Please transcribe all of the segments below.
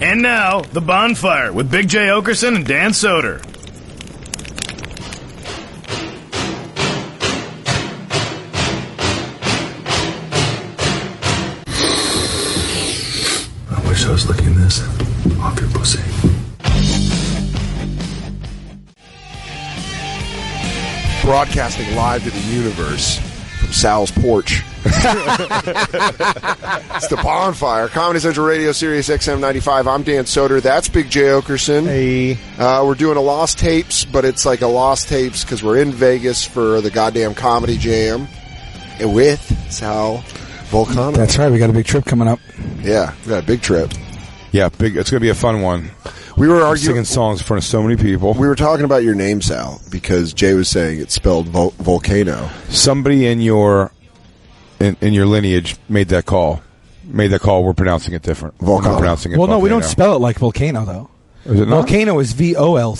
And now, The Bonfire with Big J. Okerson and Dan Soder. I wish I was licking this off your pussy. Broadcasting live to the universe from Sal's porch. It's The Bonfire, Comedy Central Radio, Sirius XM 95. I'm Dan Soder. That's Big J. Okerson. Hey. We're doing a Lost Tapes, but it's like a Lost Tapes because we're in Vegas for the goddamn Comedy Jam and with Sal Vulcano. That's right. We got a big trip coming up. Yeah, we got a big trip. Yeah, big. It's going to be a fun one. We were arguing singing songs in front of so many people. We were talking about your name, Sal, because Jay was saying it's spelled Volcano. Somebody in your lineage made that call. We're pronouncing it different. Volcano. We're pronouncing it Well, no, we don't Volcano. spell it like volcano, though. Is it not? Volcano is Volcano.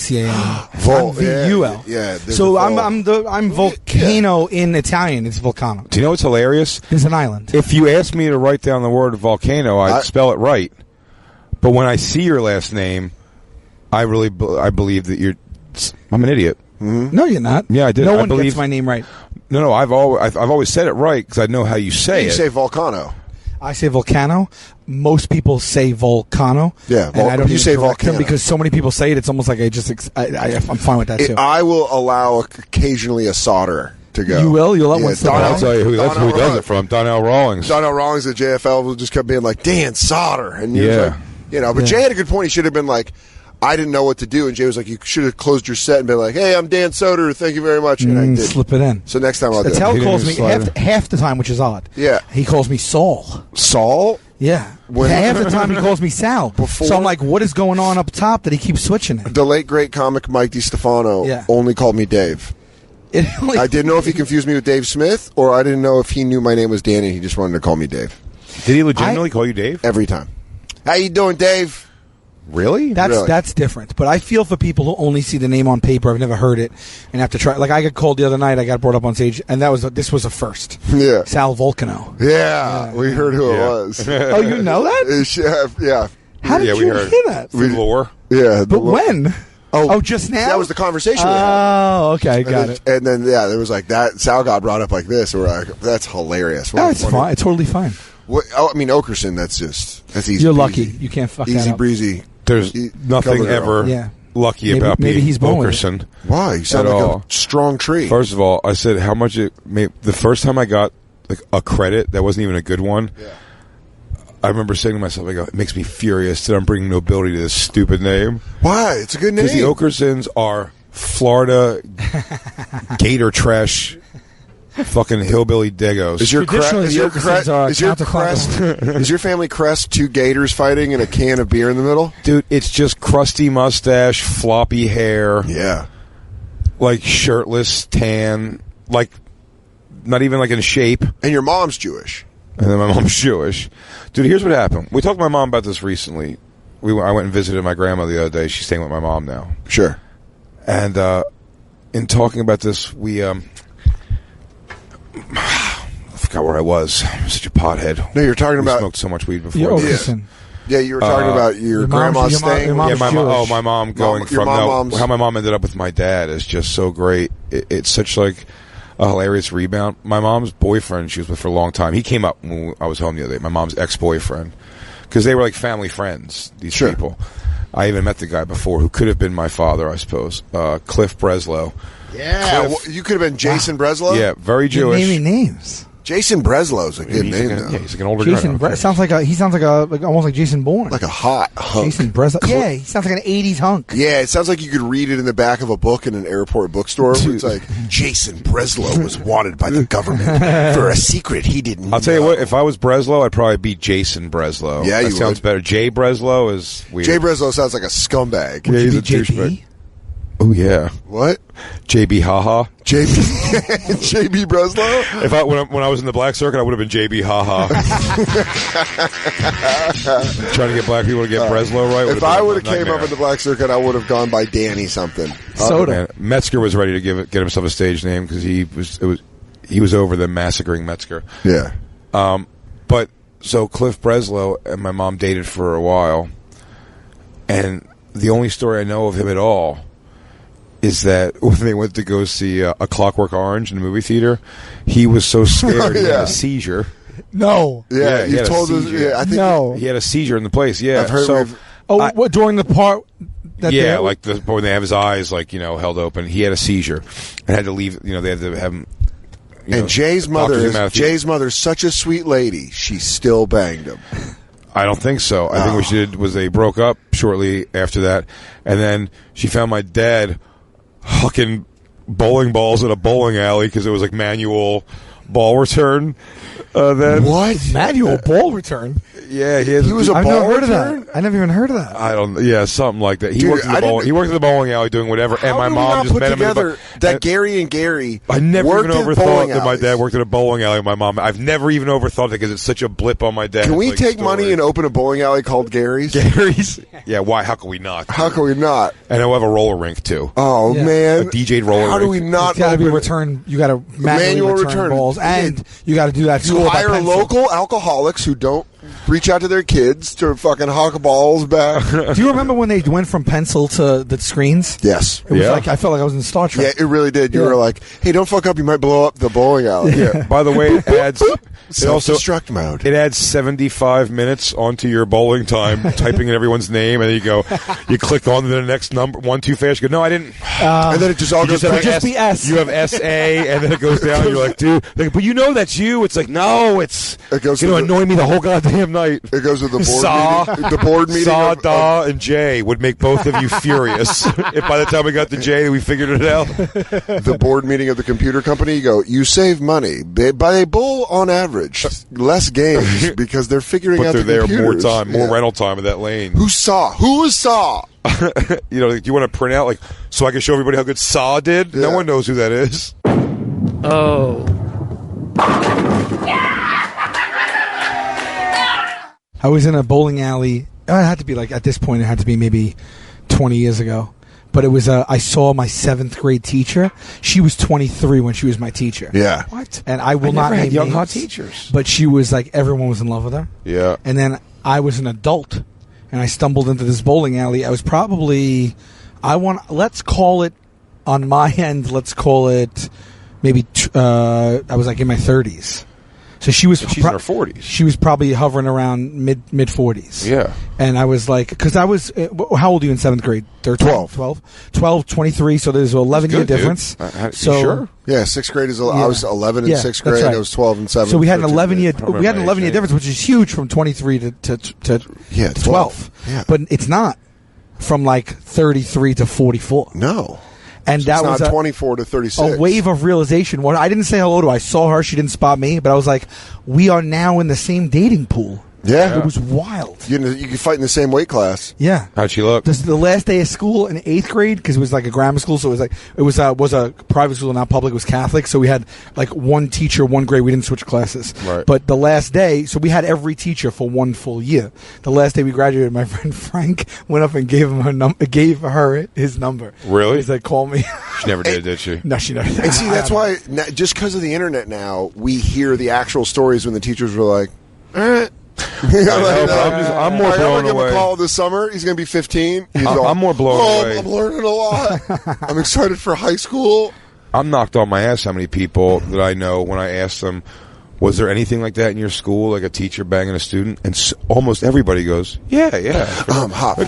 Vol- I'm VUL. yeah, there's so a vol. I'm volcano in Italian. It's volcano. Do you know what's hilarious? It's an island. If you asked me to write down the word volcano, I'd spell it right. But when I see your last name, I believe that I'm an idiot. Mm-hmm. No, you're not. Yeah, I did. No I one believe, gets my name right. No, I've always said it right because I know how you say You it. say Volcano. I say volcano. Most people say volcano. Yeah, and I don't you even say correct them volcano. because so many people say it. It's almost like I'm fine with that too. I will allow occasionally a solder to go. You will? You'll let one slip I'll out? tell you who does Donnell it from. Donnell Rawlings. Donnell Rawlings at JFL will just come being like, Dan, solder. And you're Yeah. like, but Jay had a good point. He should have been like, I didn't know what to do. And Jay was like, you should have closed your set and been like, hey, I'm Dan Soder. Thank you very much. And I did. Slip it in. So next time I'll do That's it. how he He calls me didn't even slide half the time, which is odd. Yeah. He calls me Saul. Saul? Yeah. When- Half the time he calls me Sal. So I'm like, what is going on up top that he keeps switching it? The late, great comic Mike DiStefano only called me Dave. I didn't know if he confused me with Dave Smith, or I didn't know if he knew my name was Danny and he just wanted to call me Dave. Did he legitimately call you Dave? Every time. How you doing, Dave? Really? That's different. But I feel for people who only see the name on paper. I've never heard it and have to try. Like I got called the other night. I got brought up on stage, and this was a first. Yeah. Sal Vulcano. Yeah, we heard who it was. Oh, you know that? Yeah. How did we you heard hear that? The lore. Yeah. But when? Oh, just now? That was the conversation we had. Oh, okay, got it. And then, there was like that. Sal got brought up like this. And we're like, that's hilarious. No, it's fine. It's totally fine. Okerson, that's easy. You're breezy. lucky. You can't fuck that Easy up. breezy. There's nothing ever lucky about maybe being he's born with Okerson. Why? You sound at like all. a strong tree. First of all, I said how much it made. The first time I got like a credit that wasn't even a good one, I remember saying to myself, it makes me furious that I'm bringing nobility to this stupid name. Why? It's a good name. Because the Okersons are Florida gator trash fucking hillbilly degos. Is your crest? Is your family crest two gators fighting and a can of beer in the middle? Dude, it's just crusty mustache, floppy hair. Yeah. Like shirtless, tan, like not even like in shape. And your mom's Jewish. And then my mom's Jewish. Dude, here's what happened. We talked to my mom about this recently. I went and visited my grandma the other day. She's staying with my mom now. Sure. And in talking about this, I forgot where I was. I'm such a pothead. No, you're talking about... smoked so much weed before. You're Okerson. Yeah, you were talking about your grandma staying. My mom going your how my mom ended up with my dad is just so great. It's such like a hilarious rebound. My mom's boyfriend, she was with for a long time. He came up when I was home the other day. My mom's ex-boyfriend, because they were like family friends. These people. I even met the guy before who could have been my father, I suppose. Cliff Breslow. Yeah, you could have been Jason Breslow. Yeah, very Jewish. Naming names. Jason Breslow's a good name, though. Yeah, he's like an older Jason guy. sounds like almost like Jason Bourne. Like a hot hunk. Jason Breslow. Yeah, he sounds like an 80s hunk. Yeah, it sounds like you could read it in the back of a book in an airport bookstore. It's like, Jason Breslow was wanted by the government for a secret he didn't know. I'll tell you what, if I was Breslow, I'd probably be Jason Breslow. Yeah, that you sounds would. better. Jay Breslow is weird. Jay Breslow sounds like a scumbag. Yeah, he's a JB? douchebag. Oh, yeah. What? JB Haha. JB Breslow? If when I was in the black circuit, I would have been JB Haha. Trying to get black people to get Breslow right. If I would have came up in the black circuit, I would have gone by Danny something. Soda. Man, Metzger was ready to get himself a stage name because he was over the massacring Metzger. Yeah. But so Cliff Breslow and my mom dated for a while, And the only story I know of him at all is that when they went to go see A Clockwork Orange in the movie theater, he was so scared he had a seizure. No. Yeah, he you told us. Yeah, I think No. he had a seizure in the place. Yeah, I've heard. What during the part? Like when they have his eyes held open, he had a seizure and had to leave. They had to have him. And Jay's mother's such a sweet lady. She still banged him. I don't think so. I think what she did was they broke up shortly after that, and then she found my dad hucking bowling balls at a bowling alley because it was like manual ball return. Then what? Manual ball return? Yeah, he was a I've ball never heard return? of that. I never even heard of that. I don't. Yeah, something like that. He Dude, worked at the bowling alley doing whatever. How and my did we mom not just put met him together that Gary and Gary. I never worked even in overthought bowling that my alleys. dad worked at a bowling alley with my mom. I've never even overthought it because it's such a blip on my dad. Can we take money and open a bowling alley called Gary's? Gary's? Yeah, why? How can we not? How can we not? And we'll have a roller rink too. Oh man, a DJ'd roller rink. How do we not? It's got to be return. You got to manual return balls, and you got to do that. You hire local alcoholics who don't reach out to their kids to fucking huck balls back. Do you remember when they went from pencil to the screens? Yes. It was like I felt like I was in Star Trek. Yeah, it really did. You were like, "Hey, don't fuck up. You might blow up the bowling alley." Yeah. By the way, it adds self-destruct mode. It adds 75 minutes onto your bowling time, typing in everyone's name, and then you click on to the next number one too fast. You go, no, I didn't. And then it just all goes back. Just be S. You have SA, and then it goes down. And you're like, dude, but you know that's you. It's like, no, it's going to annoy me the whole goddamn night. It goes to the board meeting. The board meeting. Saw, Da, and Jay would make both of you furious. If by the time we got to Jay, we figured it out. The board meeting of the computer company, you go, you save money. They bowl on average less games because they're figuring out the computers. But they're there more time, more rental time in that lane. Who was Saw? Do you want to print out, so I can show everybody how good Saw did? Yeah. No one knows who that is. Oh. I was in a bowling alley. It had to be at this point, it had to be maybe 20 years ago. But it was I saw my 7th grade teacher. She was 23 when she was my teacher. Yeah. What? And I will not name young names, hot teachers. But she was everyone was in love with her. Yeah. And then I was an adult, and I stumbled into this bowling alley. I was probably, let's call it, on my end, let's call it maybe, I was in my 30s. So she's in her 40s. She was probably hovering around mid 40s. Yeah. And I was because I was, how old are you in 7th grade? 12, 23. So there's an 11-year difference. So sure? Yeah, 6th grade is. I was 11 in 6th grade. Right. I was 12 and 7. So we had an 11-year. We had an 11-year difference, which is huge from 23 to 12. Yeah. But it's not from 33 to 44. No. And so that was 24 to 36. A wave of realization. I didn't say hello to her. I saw her. She didn't spot me. But I was like, we are now in the same dating pool. Yeah. It was wild. You can fight in the same weight class. Yeah. How'd she look? This is the last day of school in 8th grade because it was a grammar school. So it was a private school, not public. It was Catholic. So we had one teacher, one grade. We didn't switch classes. Right. But the last day, so we had every teacher for one full year. The last day we graduated, my friend Frank went up and gave her his number. Really? He's like, call me. She never did she? No, she never did. And see, that's why just because of the internet now, we hear the actual stories when the teachers were like, I'm more blown away. Give him a call this summer. He's going to be 15. I'm more blown away. I'm learning a lot. I'm excited for high school. I'm knocked on my ass how many people that I know when I ask them, was there anything like that in your school, like a teacher banging a student? And almost everybody goes, yeah.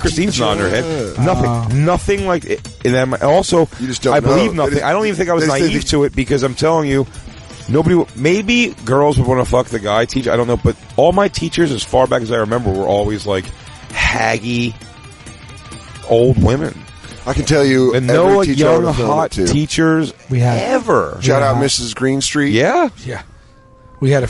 Christine's nodding her head. Nothing like it. And then also, you just don't I believe nothing. I don't even think I was naive to it because I'm telling you, maybe girls would want to fuck the guy teacher. I don't know, but all my teachers, as far back as I remember, were always haggy old women. I can tell you, and no young hot teachers we had ever. Shout out Mrs. Greenstreet. Yeah. We had a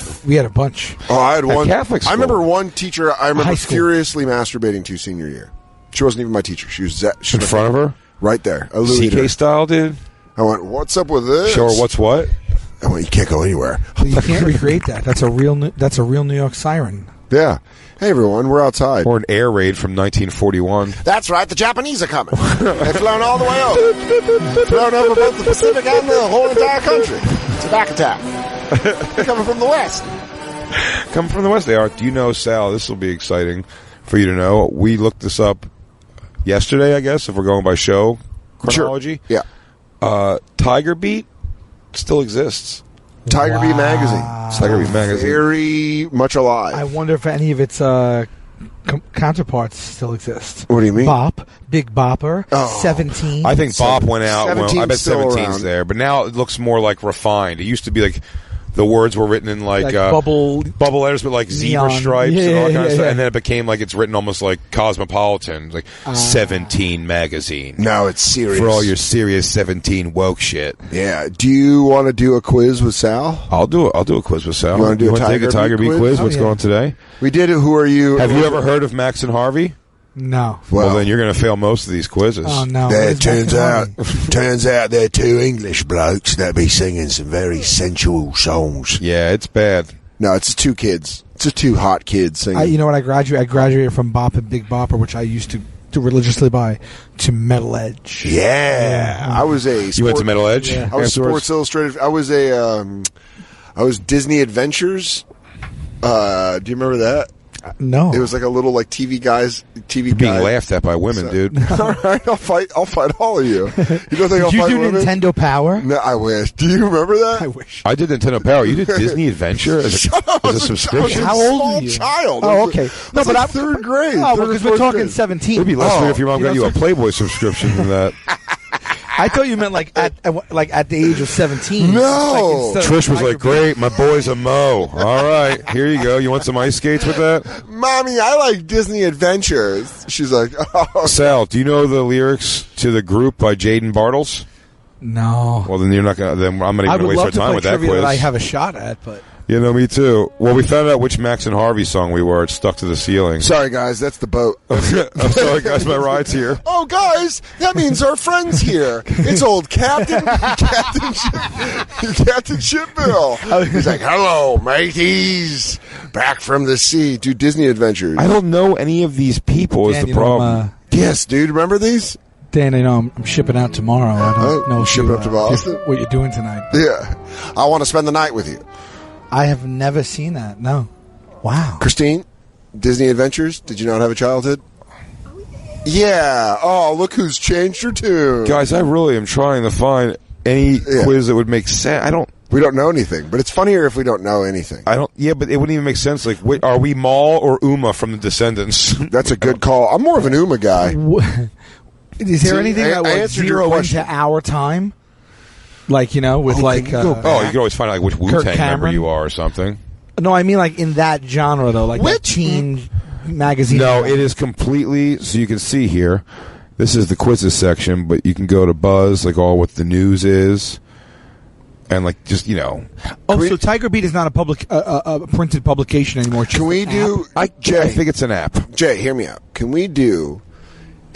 bunch. Oh, I had one. Catholic school. I remember one teacher. I remember furiously masturbating to senior year. She wasn't even my teacher. She was in front of her, right there. CK style, dude. I went, "What's up with this?" Show her what's what. I went, "You can't go anywhere." Well, you can't recreate that. That's a real New York siren. Yeah. Hey everyone, we're outside. Or an air raid from 1941. That's right, the Japanese are coming. They've flown all the way over. Flown over both the Pacific and the whole entire country. It's a back attack. They're coming from the west. Coming from the west, they are. Do you know, Sal, this will be exciting for you to know. We looked this up yesterday, I guess, if we're going by show chronology. Sure. Yeah. Tiger Beat still exists. Tiger Beat magazine. Tiger Beat magazine. Very much alive. I wonder if any of its counterparts still exist. What do you mean? Bop, Big Bopper, 17. I think Bop went out. Well, I bet 17's 17's there, but now it looks more like refined. It used to be like the words were written in like bubble letters with like zebra neon. stripes and all that kind of stuff, Yeah. and then it became like it's written almost like cosmopolitan, like 17 magazine. No, it's serious. For all your serious 17 woke shit. Yeah. Do you want to do a quiz with Sal? I'll do a quiz with Sal. You wanna do a take a Tiger Tiger Beat Beat quiz? quiz? What's yeah. going on today? We did it. Who are you? Have you ever heard of Max and Harvey? No. Well, then you're going to fail most of these quizzes. Oh, no. There, What is turns Max out, and Harvey? turns out they're two English blokes that be singing some very sensual songs. Yeah, it's bad. No, it's two kids. It's just two hot kids singing. You know what? I graduated from Bop and Big Bopper, which I used to religiously buy, to Metal Edge. Yeah, I was a. You went to Metal Edge? Yeah. I was afterwards? Sports Illustrated. I was I was Disney Adventures. Do you remember that? No. It was like a little like TV You're being guy. laughed at by women, dude. All right, I'll fight all of you. You don't think I'll Did you fight do women? Nintendo Power? No, I wish. Do you remember that? I wish. I did Nintendo Power. You did Disney Adventure as a subscription? How old small are you? child. Oh, okay. No, but I'm third grade. Oh, third or because we're fourth talking grade. 17. It'd be less weird if your mom You got know, you a Playboy subscription than that. I thought you meant like at the age of 17. No. Like, instead of Trish was Tiger like, great, my boy's a Mo. All right, here you go. You want some ice skates with that? Mommy, I like Disney Adventures. She's like, oh. Sal, do you know the lyrics to The Group by Jaden Bartles? No. Well, then you're not going to, then I'm not I even would going to waste our love to time play with that trivia quiz. that I have a shot at, but You know, me too. Well, we found out which Max and Harvey song we were. It stuck to the ceiling. Sorry, guys, that's the boat. I'm sorry, guys, my ride's here. Oh, guys, that means our friend's here. It's old Captain Shipbill. He's like, hello, mateys. Back from the sea. Do Disney Adventures. I don't know any of these people is Dan, the you know, problem. Yes, dude, remember these? Dan, I know I'm shipping out tomorrow. I don't know if shipping you, up to Boston? what you're doing tonight. Yeah. I want to spend the night with you. I have never seen that. No. Wow. Christine, Disney Adventures, did you not have a childhood? Yeah. Oh, look who's changed her tune. Guys, I really am trying to find any quiz that would make sense. We don't know anything, but it's funnier if we don't know anything. Yeah, but it wouldn't even make sense. Like, wait, are we Maul or Uma from The Descendants? That's a good call. I'm more of an Uma guy. Is there See, anything I that will answered your zero question. into our time? Like, you know, with like... can you go Oh, you can always find out like which Wu-Tang member Cameron? you are or something. No, I mean like in that genre, though. Like that teen magazine. No, it is completely. So you can see here. This is the quizzes section, but you can go to Buzz, like all what the news is, and like just Oh, so Tiger Beat is not a public, a printed publication anymore. It's Can just we an do... app? I think it's an app. Jay, hear me out. Can we do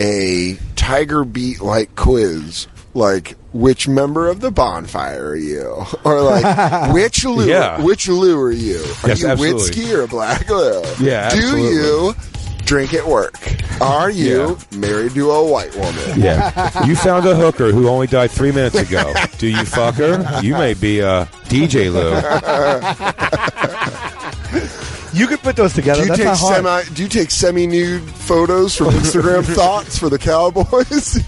a Tiger Beat-like quiz? Like, which member of the Bonfire are you? Or like, which Lou? Yeah. Which Lou are you? Are Yes, you absolutely. Whiskey or Black Lou? Yeah, Do absolutely. you drink at work? Are you married to a white woman? Yeah, you found a hooker who only died 3 minutes ago. Do you fuck her? You may be a DJ Lou. You could put those together. Do you That's not hard. do you take semi-nude photos from Instagram thoughts for the Cowboys?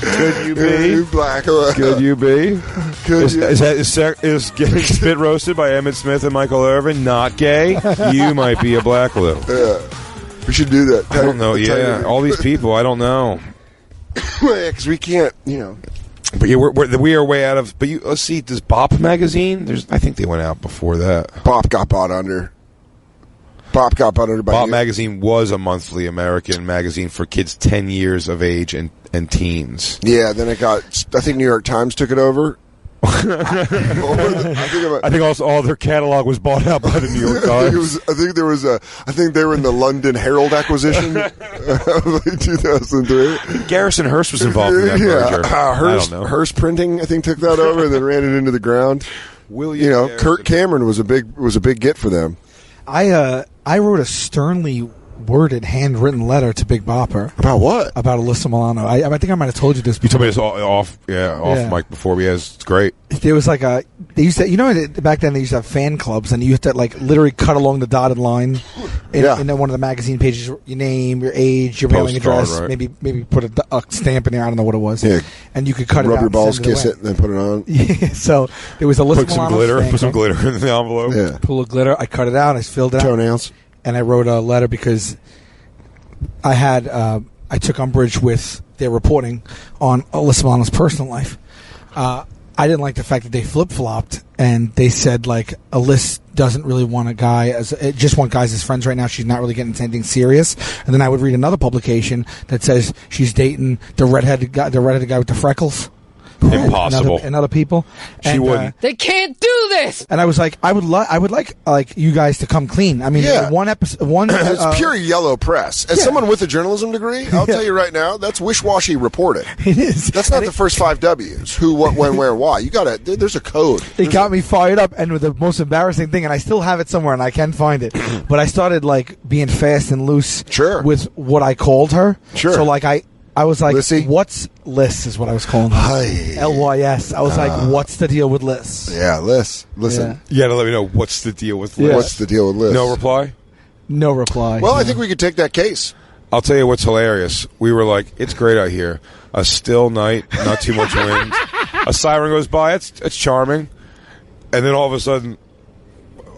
Could you be? Black Lou. Could you be? Could you? Is getting spit roasted by Emmett Smith and Michael Irvin not gay? You might be a black Lou. Yeah. We should do that. I don't know. Yeah, all these people. I don't know. Because we can't, But yeah, we are way out of. But let's see. Does Bop magazine? I think they went out before that. Bop got bought under. Bop got bought under by Bop you. magazine was a monthly American magazine for kids 10 years of age and teens. Yeah, then it got. I think New York Times took it over. I think also all their catalog was bought out by the New York Times. I think they were in the London Herald acquisition of like 2003. Garrison Hearst was involved in that merger. I don't know. Hearst Printing, I think, took that over and then ran it into the ground. William Kurt Cameron was a big get for them. I wrote a sternly worded, handwritten letter to Big Bopper About what? about Alyssa Milano. I think I might have told you this You before. told me this off Yeah. mic before. Yes, it's great. There was like they used to, back then they used to have fan clubs, and you used to like literally cut along the dotted line in one of the magazine pages, your name, your age, your mailing Postcard, address, right. maybe put a stamp in there. I don't know what it was. Yeah. And you could cut it Rub out your and balls, send kiss away. it, and then put it on. Yeah, so there was Alyssa Put some Milano's glitter. fan Put some club. glitter in the envelope. Yeah. Pool of glitter. I cut it out. I filled it out, Toenails. and I wrote a letter because I had I took umbrage with their reporting on Alyssa Milano's personal life. I didn't like the fact that they flip-flopped and they said like Alyssa doesn't really want a guy just want guys as friends right now. She's not really getting into anything serious. And then I would read another publication that says she's dating the redheaded guy with the freckles. Impossible. And other people. She wouldn't. They can't do this. And I was like, I would like you guys to come clean. I mean, Yeah. one episode, It's pure yellow press. As yeah. someone with a journalism degree, I'll tell you right now, that's wish-washy reporting. It is. That's not the first 5 W's. Who, what, when, where, why. You gotta. There's a code. It got me fired up, and with the most embarrassing thing, and I still have it somewhere, and I can find it. But I started like being fast and loose Sure. with what I called her. Sure. So like I was like, Lissy? "What's Liz?" is what I was calling her. Hi. Lys. I was like, "What's the deal with Liz?" Yeah, Liz. Listen. Yeah. You got to let me know what's the deal with Liz. Yeah. What's the deal with Liz? No reply. No reply. Well, I think we could take that case. I'll tell you what's hilarious. We were like, it's great out here. A still night, not too much wind. A siren goes by. It's charming. And then all of a sudden,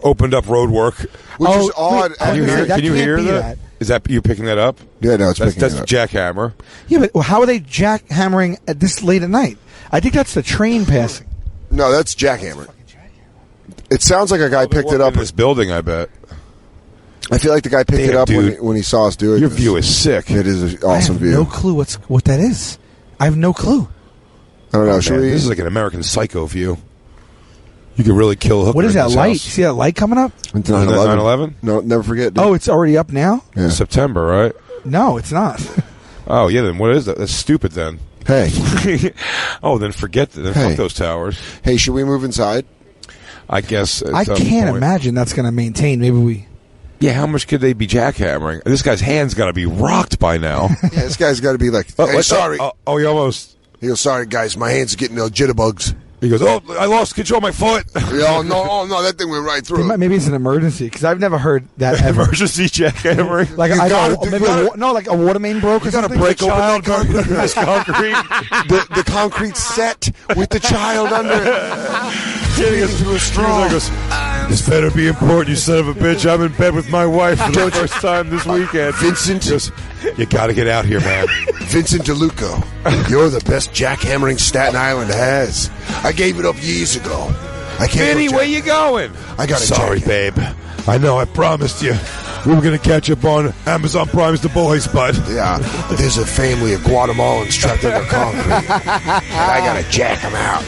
opened up road work. Which is odd. Can you hear? Can you hear that? Is that you picking that up? Yeah, no, it's picking That's it up. jackhammer. Yeah, but how are they jackhammering at this late at night? I think that's the train passing. No, that's jackhammer. It sounds like a guy picked it up. in this building. I bet I feel like the guy picked Damn, it up dude. when he saw us do it. your view is sick. It is an I awesome have view. no clue what that is. I have no clue. I don't know. Man, Should we? this is like an American Psycho view. You could really kill a hooker. What is in that this light? house. You see that light coming up? It's 9/11? No, never forget. Dude. Oh, it's already up now? Yeah. September, right? No, it's not. Oh yeah. Then what is that? That's stupid. Then. Hey, Oh, then forget that. Then Hey. fuck those towers. hey, should we move inside? I guess. At I some can't point. imagine that's going to maintain. Maybe we. Yeah, how much could they be jackhammering? This guy's hand's got to be rocked by now. Yeah, this guy's got to be like, hey, sorry. Oh, you almost. He goes, sorry, guys, my hands are getting jitterbugs. He goes, oh, I lost control of my foot. Oh no, that thing went right through. Maybe it's an emergency because I've never heard that ever. Emergency jackhammering. Like You I gotta know, do maybe that. like a water main broke or You gotta something. break open that concrete. This concrete. the concrete set with the child under it. He goes, Through a straw. he goes, this better be important, you son of a bitch. I'm in bed with my wife for the first time this weekend. Vincent. He goes, you got to get out here, man. Vincent DeLuca, you're the best jackhammering Staten Island has. I gave it up years ago. I can't. Vinny, go where you going? I got a Sorry, jacket. babe. I know I promised you we were going to catch up on Amazon Prime's The Boys, but Yeah, there's a family of Guatemalans trapped under concrete, and I gotta jack them out.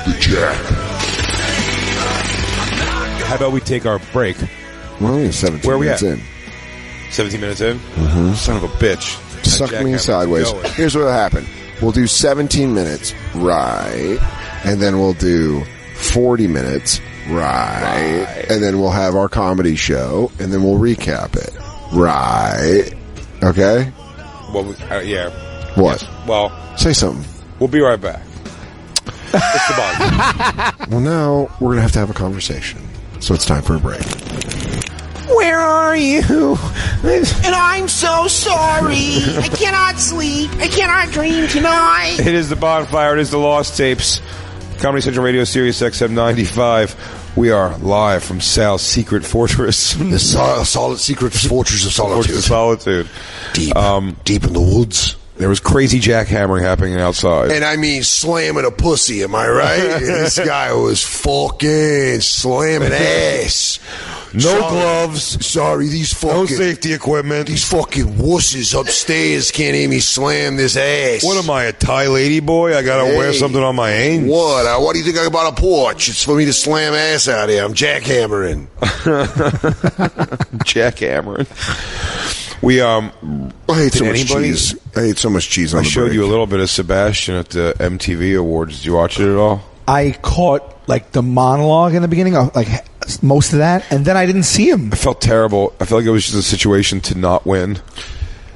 The jack. how about we take our break? We're only 17 Where are we minutes at? in. 17 minutes in? Son of a bitch. Suck That me jackhammer's sideways. going. Here's what'll happen. We'll do 17 minutes, right, and then we'll do 40 minutes, right, and then we'll have our comedy show, and then we'll recap it, right. Okay? Well, yeah. What? Yes. Well, Say something. we'll be right back. It's the bottom. Well, now we're going to have a conversation. So it's time for a break. Where are you? And I'm so sorry. I cannot sleep. I cannot dream tonight. It is the Bonfire. It is the Lost Tapes. Comedy Central Radio, Sirius XM 95. We are live from Sal's Secret Fortress. The solid secret fortress of Fortress of Solitude. Deep. Deep in the woods. There was crazy jackhammering happening outside. And I mean slamming a pussy, am I right? This guy was fucking slamming ass. No gloves. Sorry, these No fucking... safety equipment. These fucking wusses upstairs can't hear me slam this ass. What am I, a Thai lady boy? I gotta wear something on my aim? What? What do you think I got a porch? It's for me to slam ass out here. I'm jackhammering. Jackhammering. We, I hate so Did much anybody- cheese. I hate so much cheese on I the showed break. you a little bit of Sebastian at the MTV Awards. Did you watch it at all? I caught like the monologue in the beginning, of like most of that, and then I didn't see him. I felt terrible. I felt like it was just a situation to not win.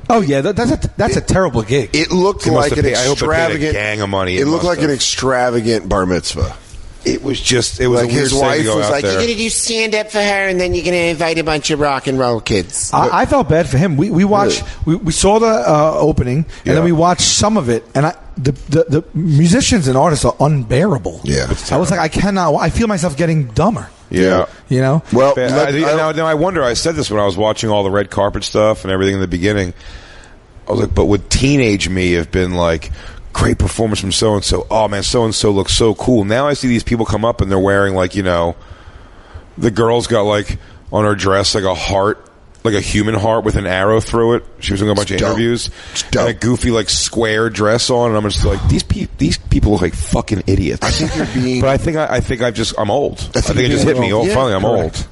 Oh yeah, that's a terrible gig. It looked They must like have an paid- I hope they paid a extravagant gang of money. It looked must like an have. extravagant bar mitzvah. It was just. It was Like a weird his thing to wife go was out like, there. You're going to do stand up for her, and then you're going to invite a bunch of rock and roll kids. I felt bad for him. We watched. We saw the opening, and then we watched some of it, and the musicians and artists are unbearable. Yeah. I was like, I cannot. I feel myself getting dumber. Yeah. You know. Well, Now I wonder. I said this when I was watching all the red carpet stuff and everything in the beginning. I was like, but would teenage me have been like, great performance from so and so? Oh man, so and so looks so cool. Now I see these people come up and they're wearing like, you know, the girl's got like on her dress like a heart, like a human heart with an arrow through it. She was doing a bunch of interviews, and a goofy like square dress on, and I'm just like, these people look like fucking idiots. I think you're being. But I think I'm old. I think it just hit me. Oh, Yeah, finally, I'm correct.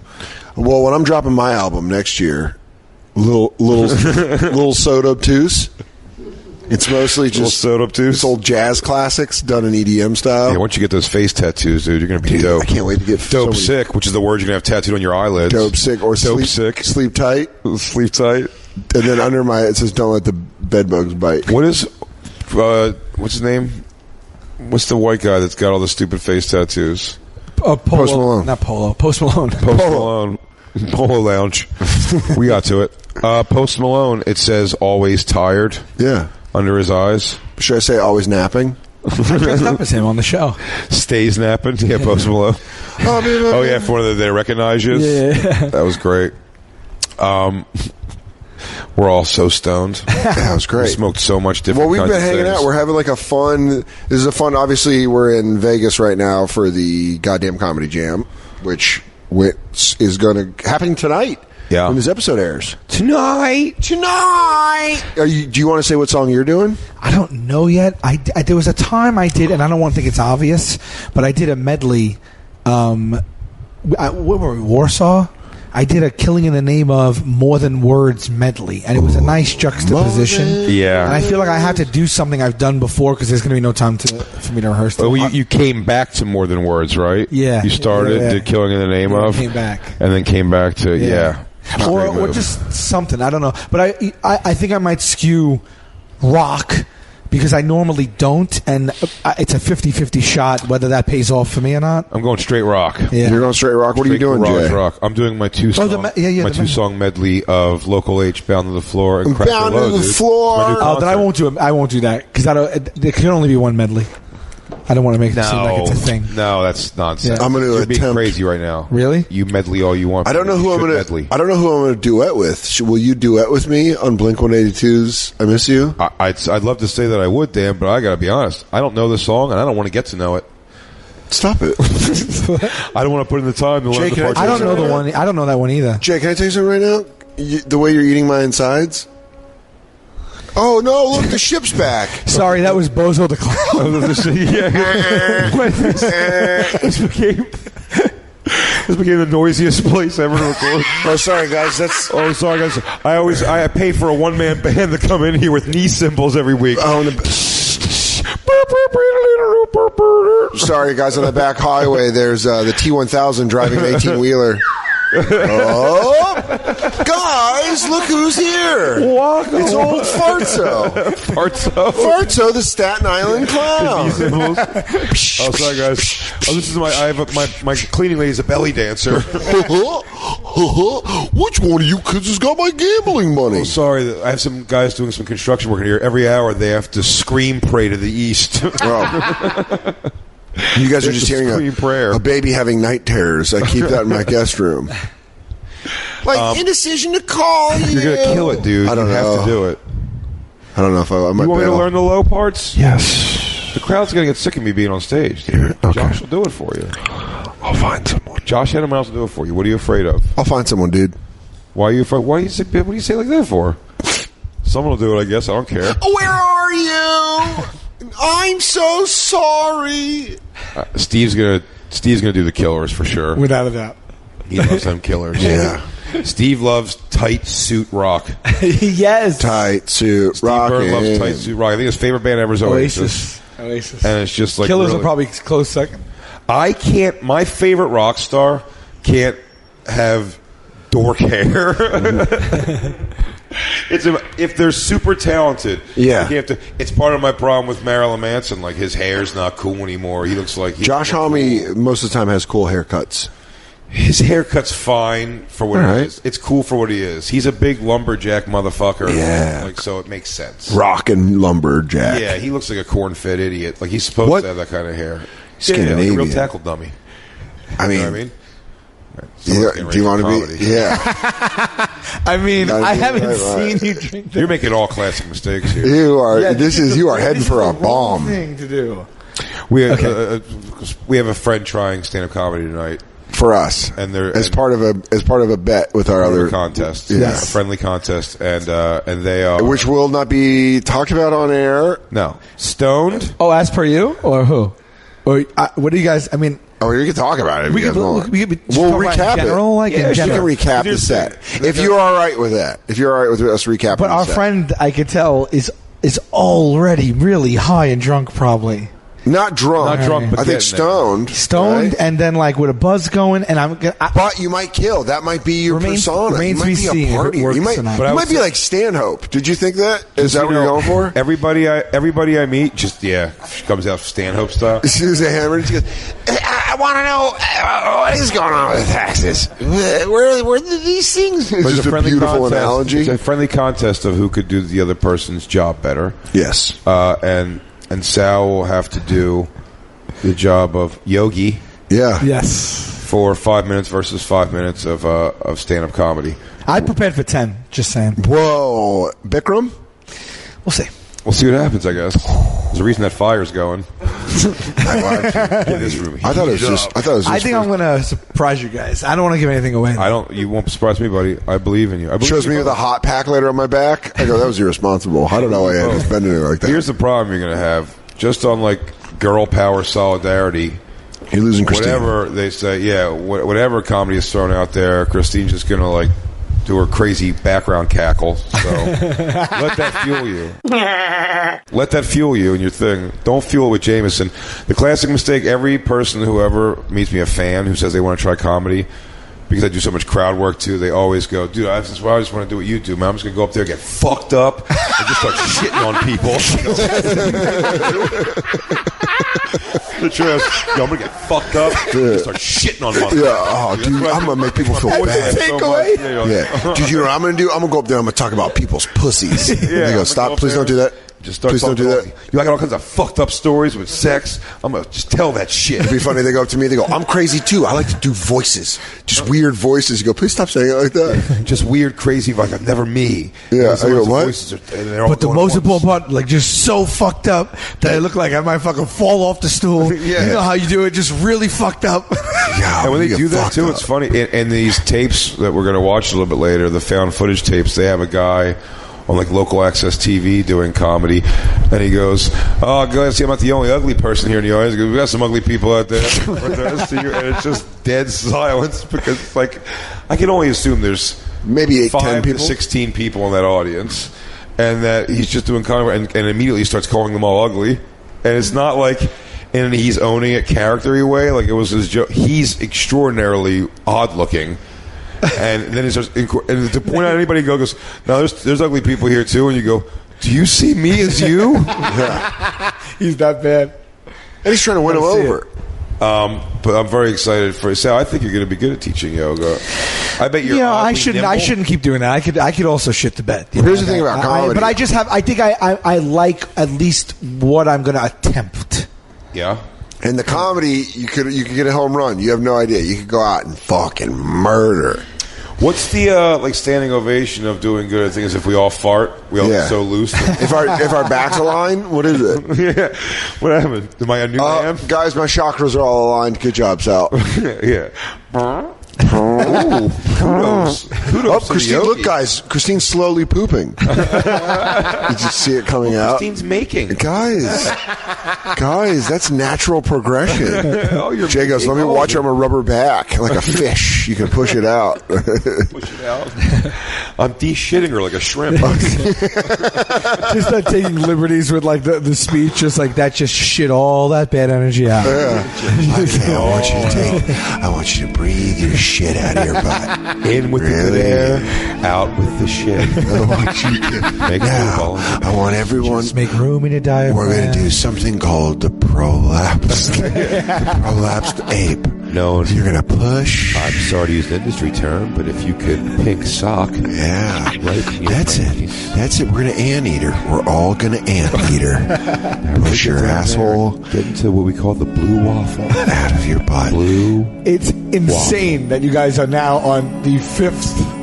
old. Well, when I'm dropping my album next year, little soda obtuse. It's mostly just soda obtuse? It's old jazz classics done in EDM style. Yeah, once you get those face tattoos, dude, you're gonna be Dude, dope. I can't wait to get Dope sick, which is the word you're gonna have tattooed on your eyelids. Dope sick or dope sleep, sick. Sleep tight, Sleep tight. and then under my it says don't let the bed bugs bite. What is what's his name? What's the white guy that's got all the stupid face tattoos? Polo, Post Malone. not Polo. Post Malone. Post Malone. Polo Lounge. We got to it. Post Malone, it says always tired Yeah. under his eyes. Should I say always napping? I dressed up as him on the show. Stays napping. Yeah, Post Malone. Oh yeah, for one of the they recognize you. Yeah. That was great. We're all so stoned. That was We great. smoked so much different. Well, we've kinds been of hanging things. out. We're having like a fun. This is a fun. Obviously, we're in Vegas right now for the goddamn comedy jam, which is going to happen tonight. Yeah. when this episode airs. Tonight. Do you want to say what song you're doing? I don't know yet. There was a time I did, and I don't want to think it's obvious, but I did a medley. What were we, Warsaw? I did a Killing in the Name of More Than Words medley, and it was a nice juxtaposition. Yeah. And I feel like I have to do something I've done before because there's going to be no time for me to rehearse. Well, you came back to More Than Words, right? Yeah. You started, Yeah. did Killing in the Name of. Came back. And then came back to, yeah. Or just something. I don't know. But I think I might skew rock because I normally don't, and it's a 50-50 shot whether that pays off for me or not. I'm going straight rock. Yeah. You're going straight rock. What are you Straight doing, garage Jay? rock. I'm doing my two-song medley of Local H, Bound to the Floor, and Cracker Bound to Low, the dude. Floor. It's my new Oh, then I concert. won't do it. I won't do that because there can only be one medley. I don't want to make it seem like it's a thing. No, that's nonsense. Yeah. I'm going to You're being attempt. crazy right now. Really? You medley all you want. I don't know You who I'm should going medley. to. I don't know who I'm going to duet with. Will you duet with me on Blink-182's "I Miss You"? I'd love to say that I would, Dan, but I got to be honest. I don't know the song, and I don't want to get to know it. Stop it, I don't want to put in the time to learn Jay, the can I parts. I don't know the Yeah. one. I don't know that one either. Jay. Can I tell you something right now? The way you're eating my insides. Oh no! Look, the ship's back. Sorry, that was Bozo the Clown. This became the noisiest place ever to record. Oh, sorry, guys. That's Oh, sorry, guys. I pay for a one-man band to come in here with knee cymbals every week. on the. Sorry, guys. On the back highway, there's the T1000 driving an 18-wheeler. Oh, guys, look who's here! It's old Fartso. Fartso, the Staten Island clown. Oh, sorry, guys. Oh, this is my cleaning lady's a belly dancer. Which one of you kids has got my gambling money? Sorry, I have some guys doing some construction work in here. Every hour they have to scream pray to the east. Oh. You guys are just hearing scream prayer. a baby having night terrors. I keep that in my guest room. Like indecision to call you. You're gonna kill it, dude. I don't you know. have to do it. I don't know if I might You want me to bail. learn the low parts? Yes. The crowd's gonna get sick of me being on stage. Dude. Okay. Josh will do it for you. I'll find someone. Josh Henneman will do it for you. What are you afraid of? I'll find someone, dude. Why are you afraid? Why do you say? What do you say like that for? Someone will do it. I guess. I don't care. Where are you? I'm so sorry. Steve's gonna do the Killers for sure. Without a doubt. He loves them Killers. Yeah. Steve loves tight suit rock. Yes. Tight suit, Steve Byrne loves rocking. tight suit rock. I think his favorite band ever is Oasis. Oasis. And it's just like Killers really, are probably close second. I can't. My favorite rock star can't have dork hair. If they're super talented, Yeah. you have to. It's part of my problem with Marilyn Manson. Like his hair's not cool anymore. He looks like Josh Homme most of the time has cool haircuts. His haircut's fine for what All it right. is. It's cool for what he is. He's a big lumberjack motherfucker. Yeah. Like, so it makes sense. Rockin' lumberjack. Yeah, he looks like a corn-fed idiot. Like he's supposed What? to have that kind of hair. Scandinavian. Yeah, like a real tackle dummy. I You mean, know what I mean? do you want to be? Yeah. I mean, Gotta I do it haven't right. seen you drink that. You're making all classic mistakes here. You are. Yeah, You are heading this for is a the wrong bomb. thing to do. We have, we have a friend trying stand-up comedy tonight. For us, And they're- as and- part of a bet with our other contest. Yes. A friendly contest. And they are... which will not be talked about on air. No. Stoned? Oh, as per you or who? Or what do you guys? I mean, Oh, you can talk about it. If we you could, guys want. we could We'll talk about recap in general, it. like Yeah, in you general. can recap the Here's the set thing. if you're all right with that. If you're all right with us recapping, But the our set. friend, I could tell, is already really high and drunk, probably not drunk, Not drunk, but I think getting there. stoned, stoned, right? and then like with a buzz going. And I'm gonna. But you might kill. That might be your persona. Remains You to be might be seen a if it party. works You might, tonight. you But I might would be say- like Stanhope. Did you think that? Is that what you're going for? Everybody I meet, just, she comes out Stanhope style. She was a hammer. And she goes, I want to know what is going on with taxes. Where did these things? It's But just a beautiful contest. analogy. It's a friendly contest of who could do the other person's job better. Yes. And Sal will have to do the job of Yogi Yeah. Yes, for 5 minutes versus 5 minutes of stand-up comedy. I prepared for 10. Just saying. Whoa, Bikram. We'll see. We'll see what happens, I guess. There's a reason that fire's going. In this room. I thought it was just. I think I'm going to surprise you guys. I don't want to give anything away. You won't surprise me, buddy. I believe in you. I believe Shows in me you. with a hot pack later on my back. I go, that was irresponsible. I don't know why I had to spend it like that. Here's the problem you're going to have. Just on, like, girl power solidarity, You're losing Christine. whatever they say, whatever comedy is thrown out there, Christine's just going to, like, do her crazy background cackle. So let that fuel you. Let that fuel you in your thing. Don't fuel it with Jameson. The classic mistake, every person who ever meets me, a fan who says they want to try comedy, because I do so much crowd work too, they always go, dude, I just want to do what you do, man. I'm just going to go up there, get fucked up, and just start shitting on people. The truth. Yo, I'm going to get fucked up and start shitting on motherfuckers. Yeah, oh, dude, I'm going to make people feel bad. Yeah. Dude, you know what I'm going to do? I'm going to go up there and I'm going to talk about people's pussies. And they go, stop, please don't do that. Just start Please don't do talking that. You got all kinds of fucked up stories with sex. I'm going to just tell that shit. It'd be funny. They go up to me. They go, I'm crazy too. I like to do voices. Just weird voices. You go, please stop saying it like that. Just weird, crazy, like never me. Yeah, Some I go, of the what? voices are- and they're all But the going most at once. important part, like, just so fucked up that I look like I might fucking fall off the stool. Yeah. You know how you do it, just really fucked up. Yeah, And when they you do get that fucked too, up. it's funny. In these tapes that we're going to watch a little bit later, the found footage tapes, they have a guy on like local access TV doing comedy, and he goes, "Oh, guys, see, I'm not the only ugly person here in the audience. We got some ugly people out there." And it's just dead silence because, it's like, I can only assume there's Maybe 8, 10 5 to people. 16 people in that audience, and that he's just doing comedy, and immediately starts calling them all ugly, and it's not like in an he's owning it character-y way, like it was his joke. He's extraordinarily odd-looking. And then he starts, and to point out anybody goes, "No, there's ugly people here too." And you go, "Do you see me as you?" He's that bad. And he's trying to win him over. But I'm very excited for Sal. I think you're going to be good at teaching yoga. I bet you're. You know, I oddly shouldn't. nimble. I shouldn't keep doing that. I could also shit the bed. you Here's know, the thing about comedy. but I just have. I think I like at least what I'm going to attempt. Yeah. In the comedy, you could get a home run. You have no idea. You could go out and fucking murder. What's the like standing ovation of doing good? I think is if we all fart, we all Yeah. get so loose. If our backs align, what is it? Yeah. What happened? Am I a new man? Guys, my chakras are all aligned. Good job, Sal. Yeah. Kudos. Oh, to Christine, the look, yogi. guys. Christine's slowly pooping. Did you see it coming out? Christine's making. Guys, that's natural progression. Oh, you're Jay goes, let me watch on a rubber back, like a fish. You can push it out. Push it out. I'm de-shitting her like a shrimp. Just not taking liberties with like the speech, just like that, just shit all that bad energy out. Okay, I want you to breathe your shit out of your butt. In with the good air, out with the shit. I want you to. Make Now, I want everyone. Just make room in your diaphragm. We're going to do something called the prolapsed, the prolapsed ape. known. You're going to push. I'm sorry to use an industry term, but if you could pink sock. Yeah. Right. That's it. That's it. We're going to anteater. We're all going to anteater. Push your asshole. Get into what we call the blue waffle. Out of your butt. Blue. It's insane that you guys are now on the 5th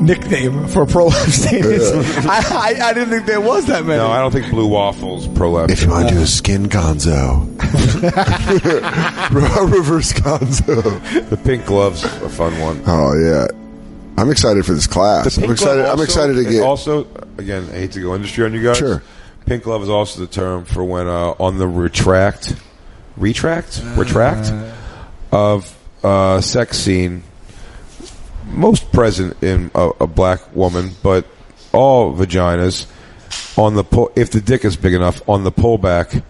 nickname for prolapse anus. I didn't think there was that many. No, I don't think blue waffles prolapse. If you want to do a skin gonzo. Reverse gonzo. The pink glove's a fun one. Oh, yeah. I'm excited for this class. I'm excited. I'm excited to get. Also, again, I hate to go industry on you guys. Sure. Pink glove is also the term for when on the retract of sex scene, most present in a black woman, but all vaginas on the pull. If the dick is big enough, on the pullback,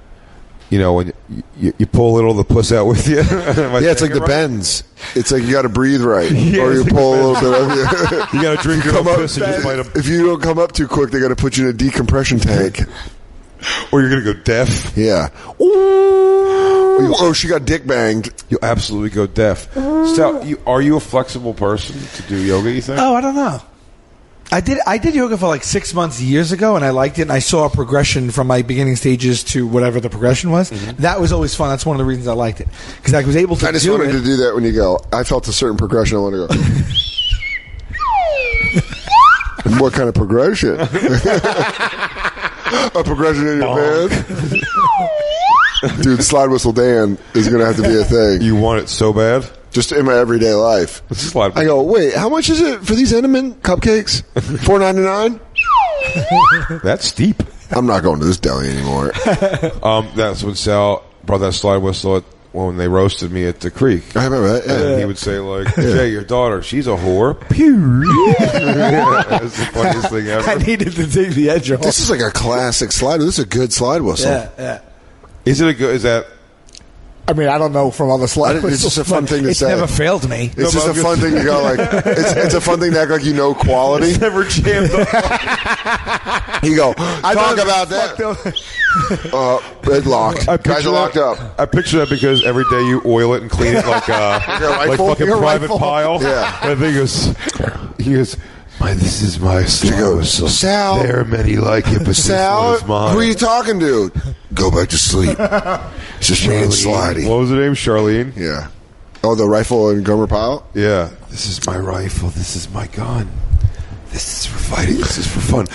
you know, when you pull a little of the puss out with you. Yeah, it's like the bends. It's like you got to breathe right, Yeah, or you it's like pull a little bit of you. You got to drink your own piss and just bite 'em. If you don't come up too quick, they got to put you in a decompression tank. Or you're gonna go deaf. Yeah. Oh, she got dick banged. You'll absolutely go deaf. Sal, are you a flexible person to do yoga, you think? Oh, I don't know. I did yoga for like 6 months years ago, and I liked it. And I saw a progression from my beginning stages to whatever the progression was. Mm-hmm. That was always fun. That's one of the reasons I liked it, because I was able to. I just do wanted it. to do that when you go. I felt a certain progression. I want to go. What kind of progression? A progression in your bed? Dude, Slide Whistle Dan is going to have to be a thing. You want it so bad? Just in my everyday life. Slide. I go, wait, how much is it for these Entenmann cupcakes? $4.99? That's steep. I'm not going to this deli anymore. That's when Sal brought that slide whistle when they roasted me at the creek. I remember that. Yeah. And he would say, like, Jay, your daughter, she's a whore. Pew. That's the funniest thing ever. I needed to take the edge off. This is like a classic slide. This is a good slide whistle. Yeah. Is it a good? Is that? I mean, I don't know from other slide It's just a fun thing to it's say. never failed me. It's just a fun thing to go like. It's a fun thing to act like you know quality. Never jammed up. You go talk about that. It locked. Guys are locked up. I picture that because every day you oil it and clean it like rifle? fucking Your private rifle? pile. Yeah. And I think he goes, this is my She slide goes, whistle. Sal. There are many like it, but this Sal, one is mine. who are you talking to? Go back to sleep. It's just me and Slidey. What was her name? Charlene? Yeah. Oh, the rifle and Gomer Pyle? Yeah. This is my rifle. This is my gun. This is for fighting. This is for fun.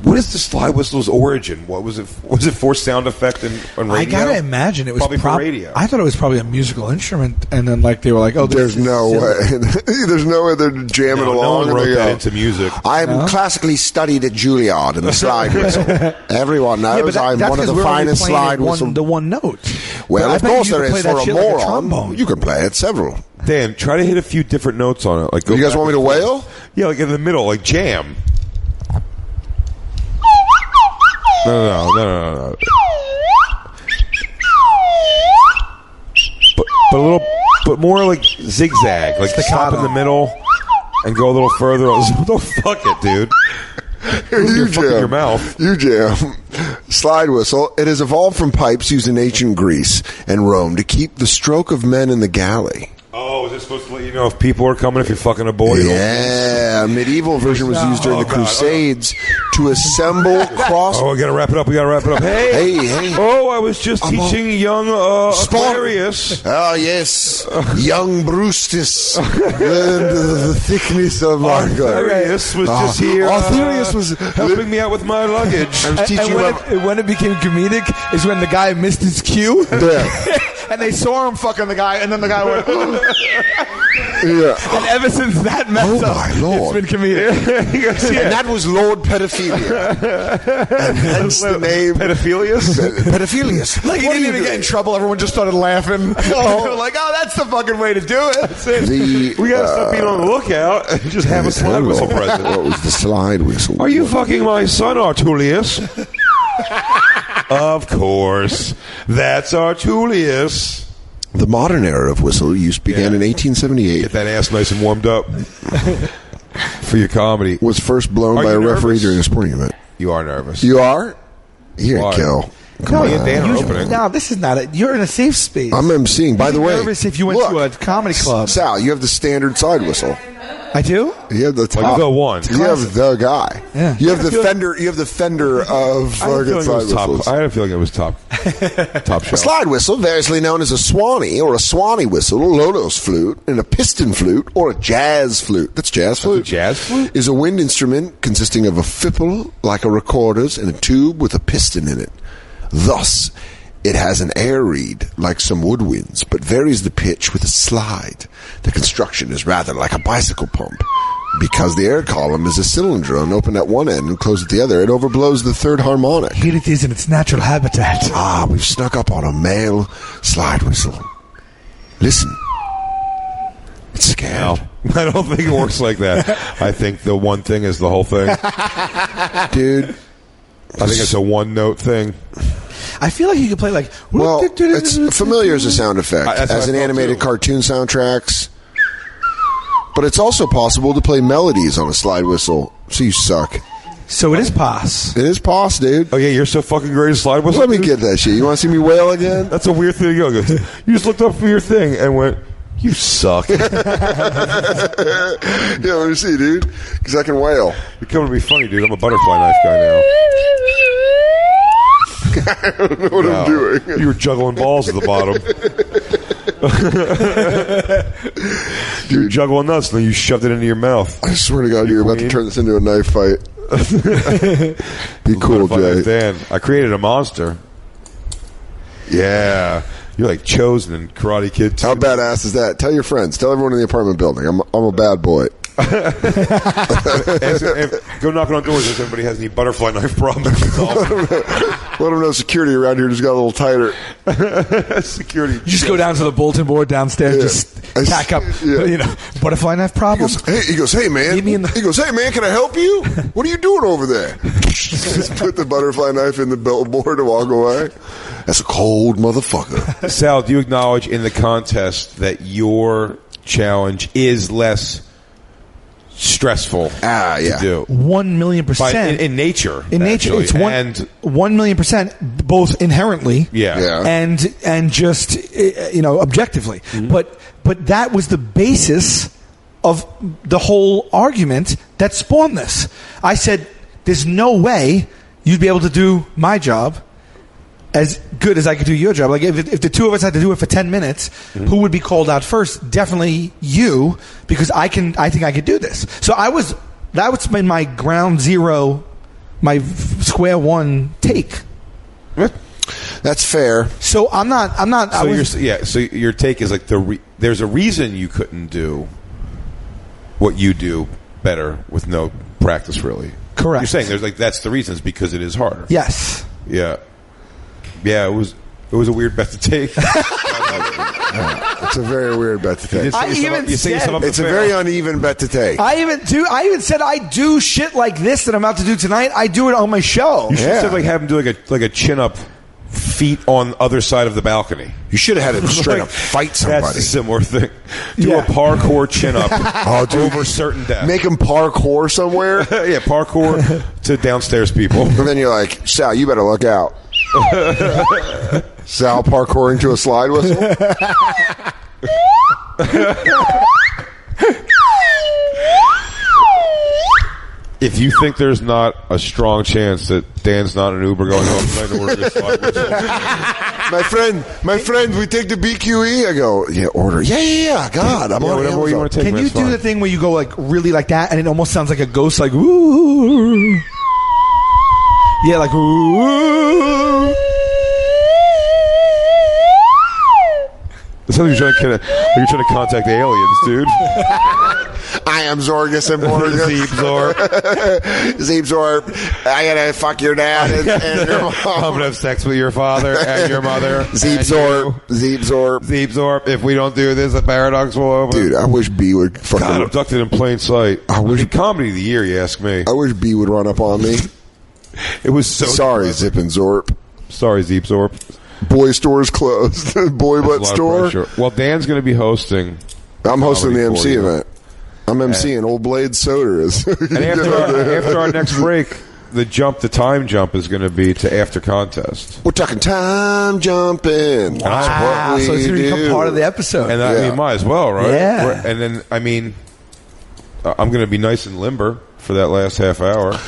What is the slide whistle's origin? What was it? Was it for sound effect and radio? I gotta imagine it was probably for radio. I thought it was probably a musical instrument, and then like they were like, "Oh, There's no way. There's no way they're jamming No along. one wrote and they that go, into music. I'm classically studied at Juilliard in the slide whistle. Everyone knows I'm one of the finest slide whistle. The one note. Well, I of bet course you there could play is that for a shit like moron. trombone. You can play it several. Dan, try to hit a few different notes on it. Like, You guys want me to wail? Yeah, like in the middle, like jam. No. But a little, but more like zigzag, like stop in the middle and go a little further. Don't fuck it, dude. You're fucking your mouth. You jam. Slide whistle. It has evolved from pipes used in ancient Greece and Rome to keep the stroke of men in the galley. Oh, is it supposed to let you know if people are coming if you're fucking a boy? Yeah, a medieval version was used during the Crusades to assemble cross. Oh, we gotta wrap it up. Hey. Hey. Oh, I was just teaching young Aquarius. Oh, yes. Young Brustus. the thickness of my God. Aquarius was just here. Arthurius was helping me out with my luggage. I was teaching And when it became comedic is when the guy missed his cue. Yeah. and they saw him fucking the guy, and then the guy went. Yeah. And ever since that mess Oh, up, my Lord. it's been comedic. And that was Lord Pedophilia. And hence the name. Pedophilius? Pedophilius. Like he didn't even get in trouble. Everyone just started laughing. They were like, "Oh, that's the fucking way to do it." That's it. We gotta stop being on the lookout and just have a slide whistle present. What was the slide whistle? Are you fucking my son, Artulius? Of course. That's Artulius. The modern era of whistle use began in 1878. Get that ass nice and warmed up for your comedy. Was first blown Are by a you referee nervous? during a sporting event. You are nervous. You are? Here, Why? Kel. No, Me and Dan are opening. no, this is not it. You're in a safe space. I'm emceeing. By the way, nervous if you went look, to a comedy club. Sal, you have the standard slide whistle. I do. You have the top. Like the one. You have the guy. Yeah. You have the fender. You have the fender of fucking slide whistles. I had a feeling it was top A shelf. slide whistle, variously known as a swanee or a swanee whistle, a lotos flute, and a piston flute or a jazz flute. That's jazz flute. jazz flute? Is a wind instrument consisting of a fipple like a recorder's and a tube with a piston in it. Thus, it has an air reed like some woodwinds, but varies the pitch with a slide. The construction is rather like a bicycle pump. Because the air column is a cylindron open at one end and closed at the other, it overblows the third harmonic. Here it is in its natural habitat. Ah, we've snuck up on a male slide whistle. Listen. It's scared. I don't think it works like that. I think the one thing is the whole thing. Dude. I think it's a one-note thing. I feel like you could play like. Well, it's familiar as a sound effect, That's what as I in thought, animated too. cartoon soundtracks. But it's also possible to play melodies on a slide whistle. So you suck. So it is pos. It is pos, dude. Oh, yeah, you're so fucking great at slide whistle. Let me get that shit. You want to see me wail again? That's a weird thing to go. You just looked up for your thing and went, you suck. You're Yeah, let me see, dude. Because I can wail. coming to be funny, dude. I'm a butterfly knife guy now. I don't know what I'm doing. You were juggling balls at the bottom. You were juggling nuts, and then you shoved it into your mouth. I swear to God, you're about to queen. turn this into a knife fight. Be cool, Butterfly knife Jay. Dan. I created a monster. Yeah. You're like Chosen and Karate Kid 2. How badass is that? Tell your friends. Tell everyone in the apartment building. I'm a bad boy. Go knocking on doors if anybody has any butterfly knife problems. Let them know security around here just got a little tighter. Security. You just go down to the bulletin board downstairs, Yeah. just tack up, butterfly knife problem. He goes, hey man. Meet me in the- He goes, hey man, can I help you? What are you doing over there? Just put the butterfly knife in the billboard and walk away. That's a cold motherfucker. Sal, do you acknowledge in the contest that your challenge is less stressful Yeah. to do? 1,000,000%. In nature. In nature, actually. it's And 1,000,000%, both inherently, yeah. and just objectively. But that was the basis of the whole argument that spawned this. I said, "There's no way you'd be able to do my job as good as I could do your job. Like if the two of us had to do it for 10 minutes, who would be called out first? Definitely you, because I think I could do this." So that was my ground zero, my square one take. That's fair. So I'm not. So your take is like there's a reason you couldn't do what you do better with no practice, really. Correct. You're saying there's that's the reason is because it is harder. Yes. Yeah. Yeah, it was a weird bet to take. It's a very weird bet to take. It's a very uneven bet to take. I even said I do shit like this that I'm about to do tonight. I do it on my show. You should have said have him do like a chin up, feet on other side of the balcony. You should have had him straight up fight somebody. That's a similar thing. Do a parkour chin up over certain depth. Make him parkour somewhere. Yeah, parkour to downstairs people. And then you're like, Sal, you better look out. Sal parkouring to a slide whistle. If you think there's not a strong chance that Dan's not an Uber going home tonight to work this slide whistle, my friend, we take the BQE. I go, yeah, order. Yeah. God, I'm on whatever you want to take. Can you do the thing where you go like really like that, and it almost sounds like a ghost, like ooh, yeah, like ooh. It sounds like you're trying to contact aliens, dude. I am Zorgus and Borgus. Zeebzorp. I gotta fuck your dad and your mom. I'm gonna have sex with your father and your mother. Zeebzorp. If we don't do this, the paradox will open. Dude, I wish B would fucking... God, abducted in plain sight. I wish... Comedy of the year, you ask me. I wish B would run up on me. It was so... Sorry, Zip and Zorp. Sorry, Zeebzorp. Boy store's closed. Boy butt store. Well, Dan's going to be hosting. I'm hosting the MC event. I'm MCing. Old Blade Soda is. And after our next break, the time jump is going to be to after contest. We're talking time jumping. Wow. So it's going to become part of the episode. And I mean, might as well, right? Yeah. And then, I mean, I'm going to be nice and limber for that last half hour.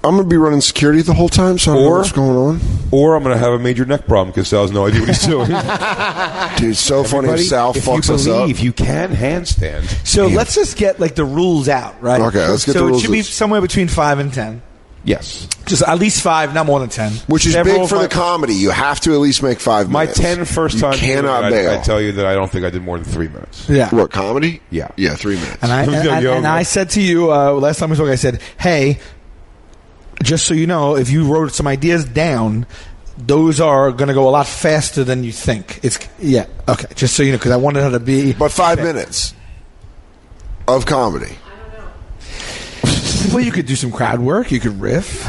I'm going to be running security the whole time, so I don't know what's going on. Or I'm going to have a major neck problem because Sal has no idea what he's doing. Dude, it's so funny if Sal fucks us up. You can handstand. So let's just get like the rules out, right? Okay, let's get the rules. So it should be somewhere between 5 and 10. Yes. Just at least 5, not more than 10. Which is big for the comedy. You have to at least make 5 minutes. My 10 first time. You cannot bail. I tell you that I don't think I did more than 3 minutes. Yeah. What, comedy? Yeah. Yeah, 3 minutes. And I said to you last time we spoke, I said, hey, just so you know, if you wrote some ideas down, those are going to go a lot faster than you think. Okay. Just so you know, because I wanted her to be. But 5 minutes of comedy. Well, you could do some crowd work. You could riff.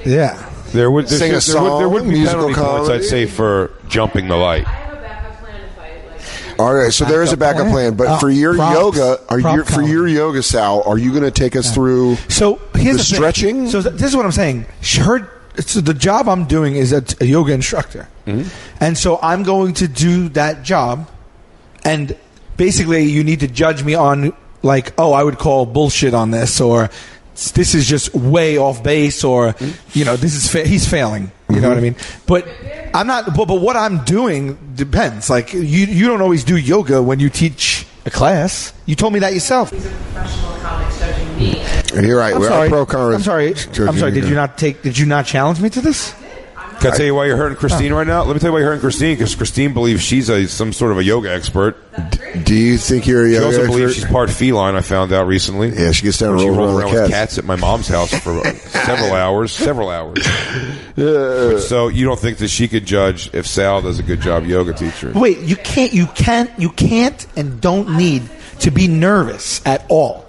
Yeah. There would sing a song. There would be musical penalty points, comedy. I'd say, for jumping the light. I have a backup plan if I All right, so there is a backup plan, but for your yoga, for your yoga, Sal, are you going to take us through? So here's the stretching. So this is what I'm saying. So the job I'm doing is a yoga instructor, and so I'm going to do that job, and basically you need to judge me on like, oh, I would call bullshit on this, or this is just way off base, or this is he's failing. You know what I mean? But I'm not. But what I'm doing depends. Like you don't always do yoga when you teach a class. You told me that yourself. These are professional comics judging me. You're right. We're pro comics. I'm sorry. Did you not challenge me to this? Can I tell you why you're hurting Christine right now? Let me tell you why you're hurting Christine, because Christine believes she's some sort of a yoga expert. Do you think you're a yoga expert? She also believes she's part feline, I found out recently. Yeah, she gets down and rolls rolls around with cats at my mom's house for several hours. So you don't think that she could judge if Sal does a good job yoga teacher? Wait, you can't and don't need to be nervous at all.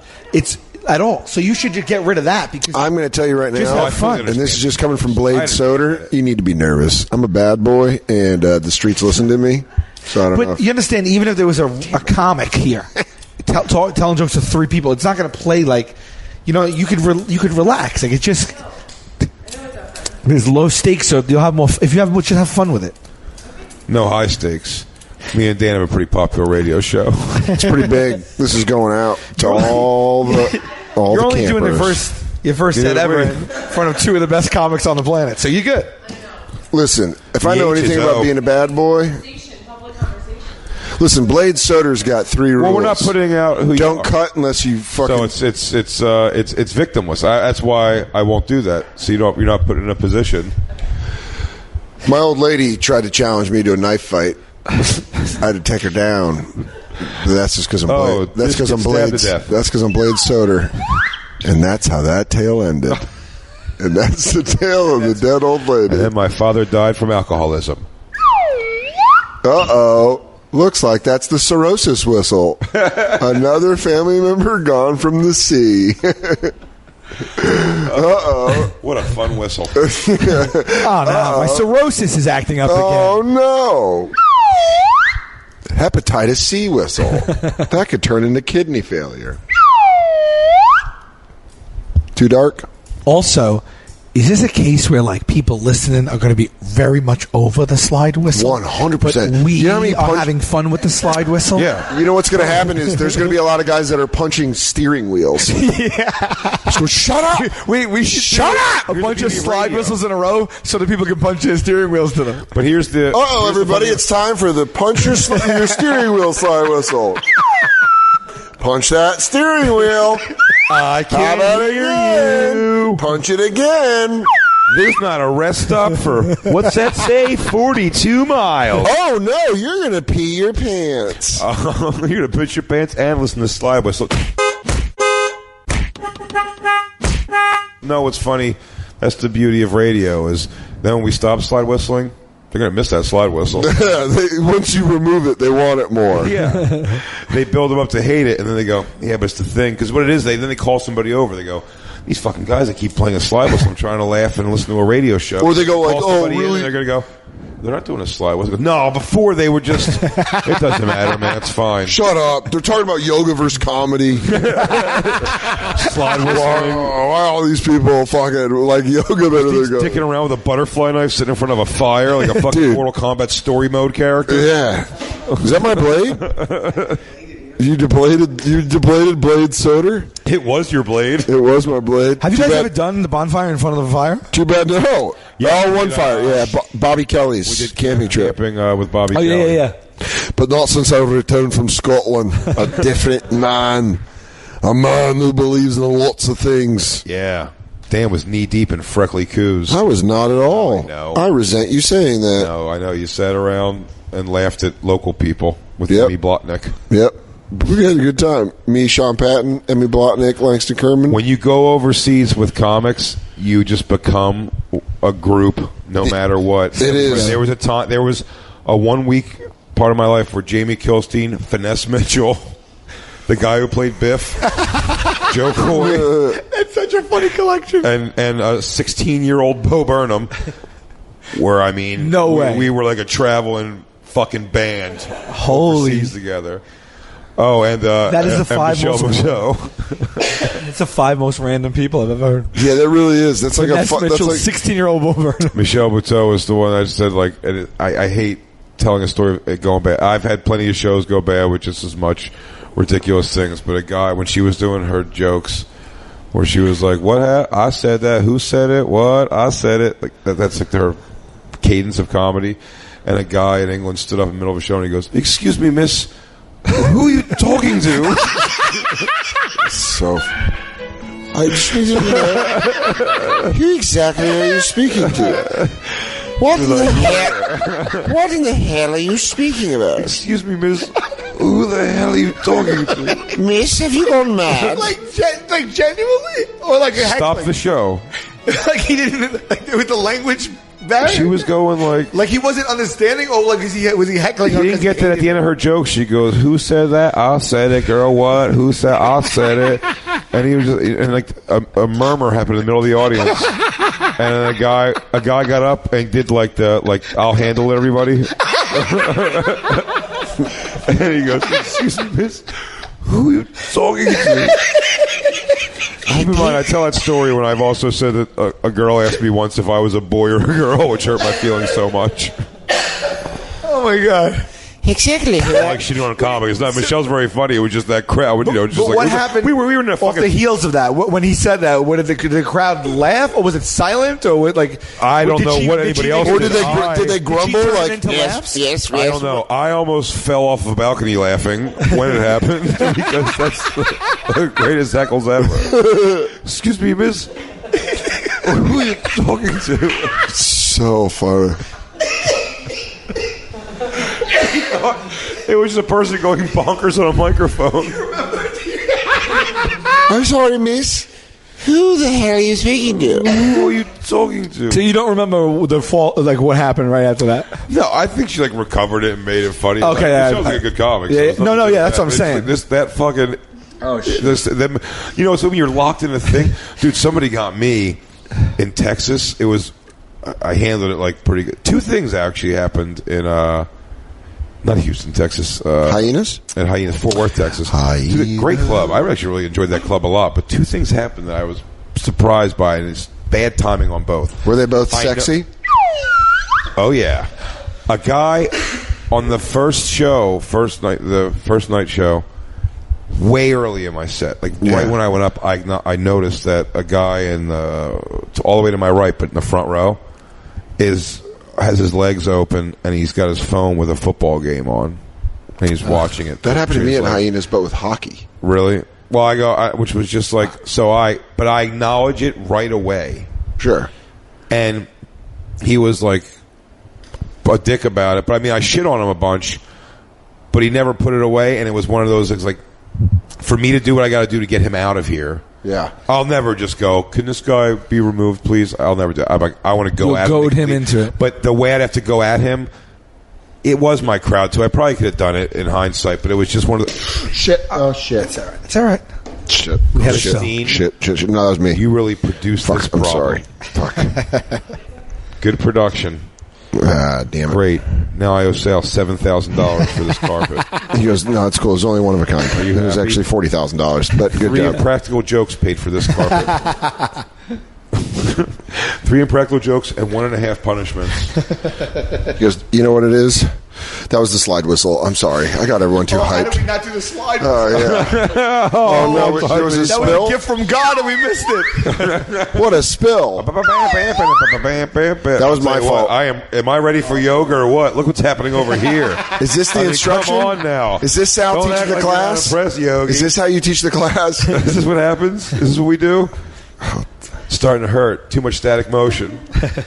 At all. So you should just get rid of that, because I'm going to tell you right now, just have fun. And this is just coming from Blade Soder. You need to be nervous. I'm a bad boy, and the streets listen to me. So I don't know. But you understand, even if there was a comic here telling jokes to 3 people, it's not going to play like, you could relax. Like, it's just there's low stakes, so you'll have more. If you have, just have fun with it. No high stakes. Me and Dan have a pretty popular radio show. It's pretty big. This is going out to all the You're only campers. doing your first set ever in front of 2 of the best comics on the planet. So you're good. Listen, if I know anything about being a bad boy, listen. Blade Soder's got 3 rules. Well, we're not putting out who you are. Cut unless you fucking. So it's victimless. That's why I won't do that. So you're not put in a position. My old lady tried to challenge me to a knife fight. I had to take her down. That's just because I'm Blade. That's because I'm Blade. That's because I'm Blade Soder. And that's how that tale ended. And that's the tale of the dead old lady. And then my father died from alcoholism. Uh-oh. Looks like that's the cirrhosis whistle. Another family member gone from the sea. Uh-oh. What a fun whistle. Oh, no. My cirrhosis is acting up again. Oh, no. Hepatitis C whistle. That could turn into kidney failure. Too dark? Also, is this a case where like people listening are going to be very much over the slide whistle? 100%. But we are having fun with the slide whistle? Yeah. You know what's going to happen is there's going to be a lot of guys that are punching steering wheels. Yeah. So shut up! We should shut up! A bunch of slide whistles in a row so that people can punch their steering wheels to them. But here's the... Uh-oh, everybody, it's time for the punch your steering wheel slide whistle. Punch that steering wheel. I can't hear you. Punch it again. There's not a rest stop for, what's that say, 42 miles. Oh, no, you're going to pee your pants. You're going to put your pants and listen to slide whistle. No, what's funny, that's the beauty of radio, is then when we stop slide whistling, they're going to miss that slide whistle. Once you remove it, they want it more. Yeah. They build them up to hate it, and then they go, yeah, but it's the thing. Because what it is, then they call somebody over. They go, these fucking guys that keep playing a slide whistle, I'm trying to laugh and listen to a radio show. Or they go like, call oh, somebody in, really? and they're going to go, they're not doing a slide whistle. No, before they were just, it doesn't matter, man. It's fine. Shut up. They're talking about yoga versus comedy. Slide whistling. Why all these people fucking like yoga better He's than go? dicking around with a butterfly knife sitting in front of a fire like a fucking Dude. Mortal Kombat story mode character. Yeah. Is that my blade? You debladed Blade Soder? It was your blade. It was my blade. Have you Too guys bad- ever done the bonfire in front of the fire? Too bad no. Yeah, we One did, fire. Yeah, Bobby Kelly's We did camping trip. Camping with Bobby Oh, Kelly. yeah. But not since I returned from Scotland. A different man. A man who believes in lots of things. Yeah. Dan was knee deep in freckly coos. I was not at all. I know. I resent you saying that. No, I know. You sat around and laughed at local people with Yep. Emmy Blotnick. Yep. We had a good time. Me, Sean Patton, Emmy Blotnick, Langston Kerman. When you go overseas with comics, you just become a group no matter what. It is. There was a time. There was a 1 week part of my life where Jamie Kilstein, Finesse Mitchell, the guy who played Biff, Joe Coy, It's such a funny collection. and a 16-year-old Bo Burnham. Where I mean, No way. we were like a traveling fucking band. Holy. Overseas together. Oh, and That is the and five Michelle most- Buteau. It's the 5 most random people I've ever heard. Yeah, that really is. That's like That's that's Mitchell's like 16-year-old woman. Michelle Buteau is the one I just said, like, and I hate telling a story of it going bad. I've had plenty of shows go bad with just as much ridiculous things, but a guy, when she was doing her jokes, where she was like, I said that, who said it, what, I said it, like that's like her cadence of comedy, and a guy in England stood up in the middle of a show and he goes, excuse me, miss, who are you talking to? so. I just need to know who exactly are you speaking to? What in the hell are you speaking about? Excuse me, miss, who the hell are you talking to? Miss, have you gone mad? like genuinely? Or like a Stop the show. Like he didn't, like with the language barrier? She was going like he wasn't understanding, or like was he heckling He her? didn't get that at the end of her joke. She goes, "Who said that? I said it, girl. What? Who said? I said it." And he was just, and like a murmur happened in the middle of the audience, and then a guy got up and did like I'll handle it, everybody. And he goes, "Excuse me, miss, who are you talking to?" Keep in mind, I tell that story when I've also said that a girl asked me once if I was a boy or a girl, which hurt my feelings so much. Oh my god! Exactly. Like she did on a comic. It's not Michelle's very funny. It was just that crowd. Just But like, what happened? We were in a off fucking. the heels of that. When he said that, did the crowd laugh, or was it silent, or what, like? I don't did know she- what did anybody she else make Or it- did they grumble Did she turn it like into laughs? Yes. I don't know. I almost fell off a balcony laughing when it happened because that's the greatest heckles ever. Excuse me, miss. Who are you talking to? so funny? It was just a person going bonkers on a microphone. I'm sorry, miss. Who the hell are you speaking to? Who are you talking to? So you don't remember the fall, like what happened right after that? No, I think she like recovered it and made it funny. Okay, like, yeah, Michelle's like a good comic. yeah, it's no, nothing no, to do yeah, with that's what I'm It's saying. like that fucking. Oh shit! Them, you know, so when you're locked in a thing, dude. Somebody got me in Texas. It was I handled it like pretty good. Two things actually happened in not Houston, Texas. Hyenas? In Hyenas, Fort Worth, Texas. Hyenas. Dude, great club. I actually really enjoyed that club a lot. But two things happened that I was surprised by, and it's bad timing on both. Were they both I know- sexy? Oh yeah, a guy on the first show, the first night show, way early in my set, like right when I went up, I noticed that a guy in all the way to my right, but in the front row, has his legs open and he's got his phone with a football game on, and he's watching it. That happened to me He's at like, Hyenas, but with hockey. Really? Well, which was just like, but I acknowledge it right away. Sure. and he was like a dick about it. But I mean, I shit on him a bunch, but he never put it away, and it was one of those things like, for me to do what I got to do to get him out of here. Yeah. I'll never just go, can this guy be removed, please? I'll never do it. I'm like, I want to go at him. Goad him into it. But the way I'd have to go at him, it was my crowd, too. I probably could have done it in hindsight, but it was just one of the... Shit. Oh, shit. It's all right. It's all right. Shit. We had a shit. show. Shit. No, that was me. You really produced Fuck, this I'm problem. sorry. Fuck. Good production. Damn it. Great. Now I owe Sal $7,000 for this carpet. He goes, no, it's cool. It's only one of a kind. Are you It was happy? actually $40,000, but good 3 job. Impractical Jokes paid for this carpet. 3 Impractical Jokes and 1.5 punishments. He goes, you know what it is? That was the slide whistle. I'm sorry. I got everyone too How did hyped. we not do the slide? Oh, yeah. Oh, no. There was a That was spill? a gift from God and we missed it. What a spill. That was my fault. Am I ready for yoga or what? Look what's happening over here. Is this the instruction? Come on now. Is this Sal Don't teaching act the like you're not class? impressed, Yogi. Is this how you teach the class? Is this what happens? Is this what we do? Starting to hurt. Too much static motion.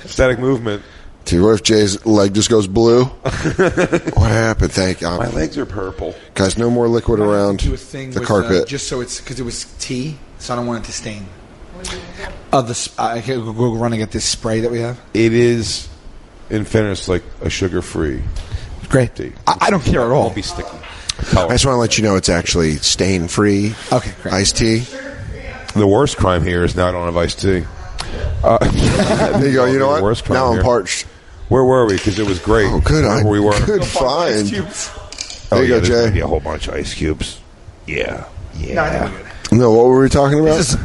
Static movement. Dude, what if Jay's leg just goes blue? What happened? Thank you. My legs are purple. Guys, no more liquid around Do a thing the with, carpet. just so it's because it was tea, so I don't want it to stain. I can go run and get this spray that we have. It is, in fairness, like a sugar-free Great. tea. I don't care at all. Won't be sticky. I just want to let you know it's actually stain-free Okay, great. iced tea. The worst crime here is now I don't have iced tea. There you go. You know The worst what? crime Now I'm here. parched. Where were we? Because it was great. Oh, good. Remember we were. Good find. There Oh, you yeah, go, there's gonna Jay. be a whole bunch of ice cubes. Yeah. No, what were we talking about? This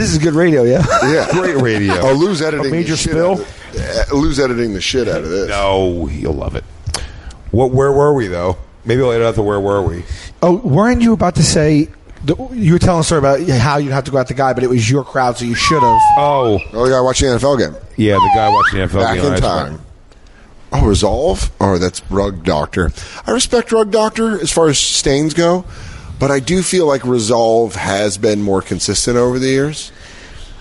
is good radio, yeah. Yeah. Great radio. Oh, Lou's editing major the shit spill? out of Lou's editing the shit out of this. No, you'll love it. Where were we, though? Maybe I'll edit out the where were we. Oh, weren't you about to say? You were telling a story about how you'd have to go at the guy, but it was your crowd, so you should have. Oh, Oh, yeah, watching the NFL game. yeah, the guy watching the NFL Back game in last time. night. Oh, Resolve? Oh, that's Rug Doctor. I respect Rug Doctor as far as stains go, but I do feel like Resolve has been more consistent over the years.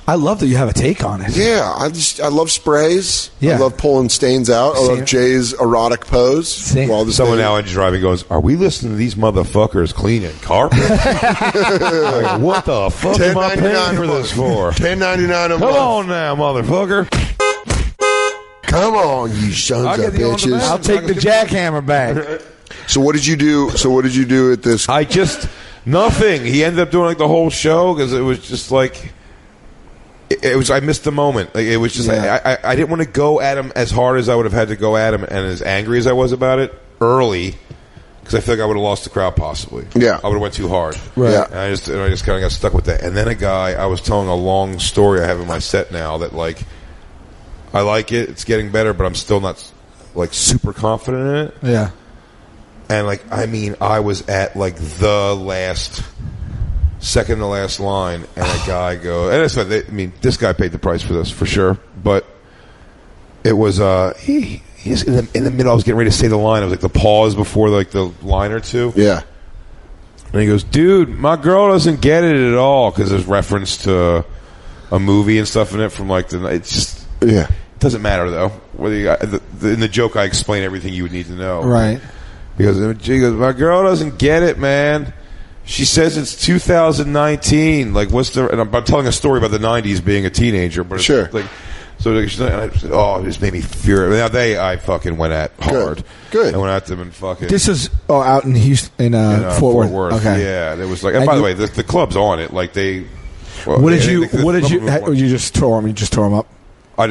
I love that you have a take on it. Yeah, I love sprays. Yeah. I love pulling stains out. I Same. love Jay's erotic pose. Same. While the Someone stain- now in driving goes, "Are we listening to these motherfuckers cleaning carpet? Like, what the fuck am I paying for this for? $10.99 a Come month. on now, motherfucker! Come on, you sons I'll of get the on-demand. bitches. I'll take the jackhammer back. So what did you do? At this? I just nothing. He ended up doing like the whole show because it was just like it was. I missed the moment. Like it was just. Yeah. I didn't want to go at him as hard as I would have had to go at him, and as angry as I was about it early, because I feel like I would have lost the crowd possibly. Yeah. I would have went too hard. Right. Yeah. And I just kind of got stuck with that. And then a guy, I was telling a long story I have in my set now that like I like it. It's getting better, but I'm still not like super confident in it. Yeah. And like, I mean, I was at like the second to last line, and a guy goes, and it's not, I mean, this guy paid the price for this for sure, but it was he's in the middle. I was getting ready to say the line. It was like the pause before like the line or two. Yeah. And he goes, "Dude, my girl doesn't get it at all," because there's reference to a movie and stuff in it from like it's just Yeah. it doesn't matter though. Whether you in the joke, I explain everything you would need to know. Right. Because she goes, "My girl doesn't get it, man. She says it's 2019. Like, what's the?" And I'm telling a story about the 90s being a teenager, but it's Sure. like, so like, and I said, "Oh, it just made me furious." Now I fucking went at hard. Good. I went at them and fucking. This is out in Houston, in Fort Fort Worth. Okay. Yeah, there was like. And And by the you- way, the club's on it. Like they. Well, What did yeah, you? the What did club you? was- You just tore him. You just tore him up. at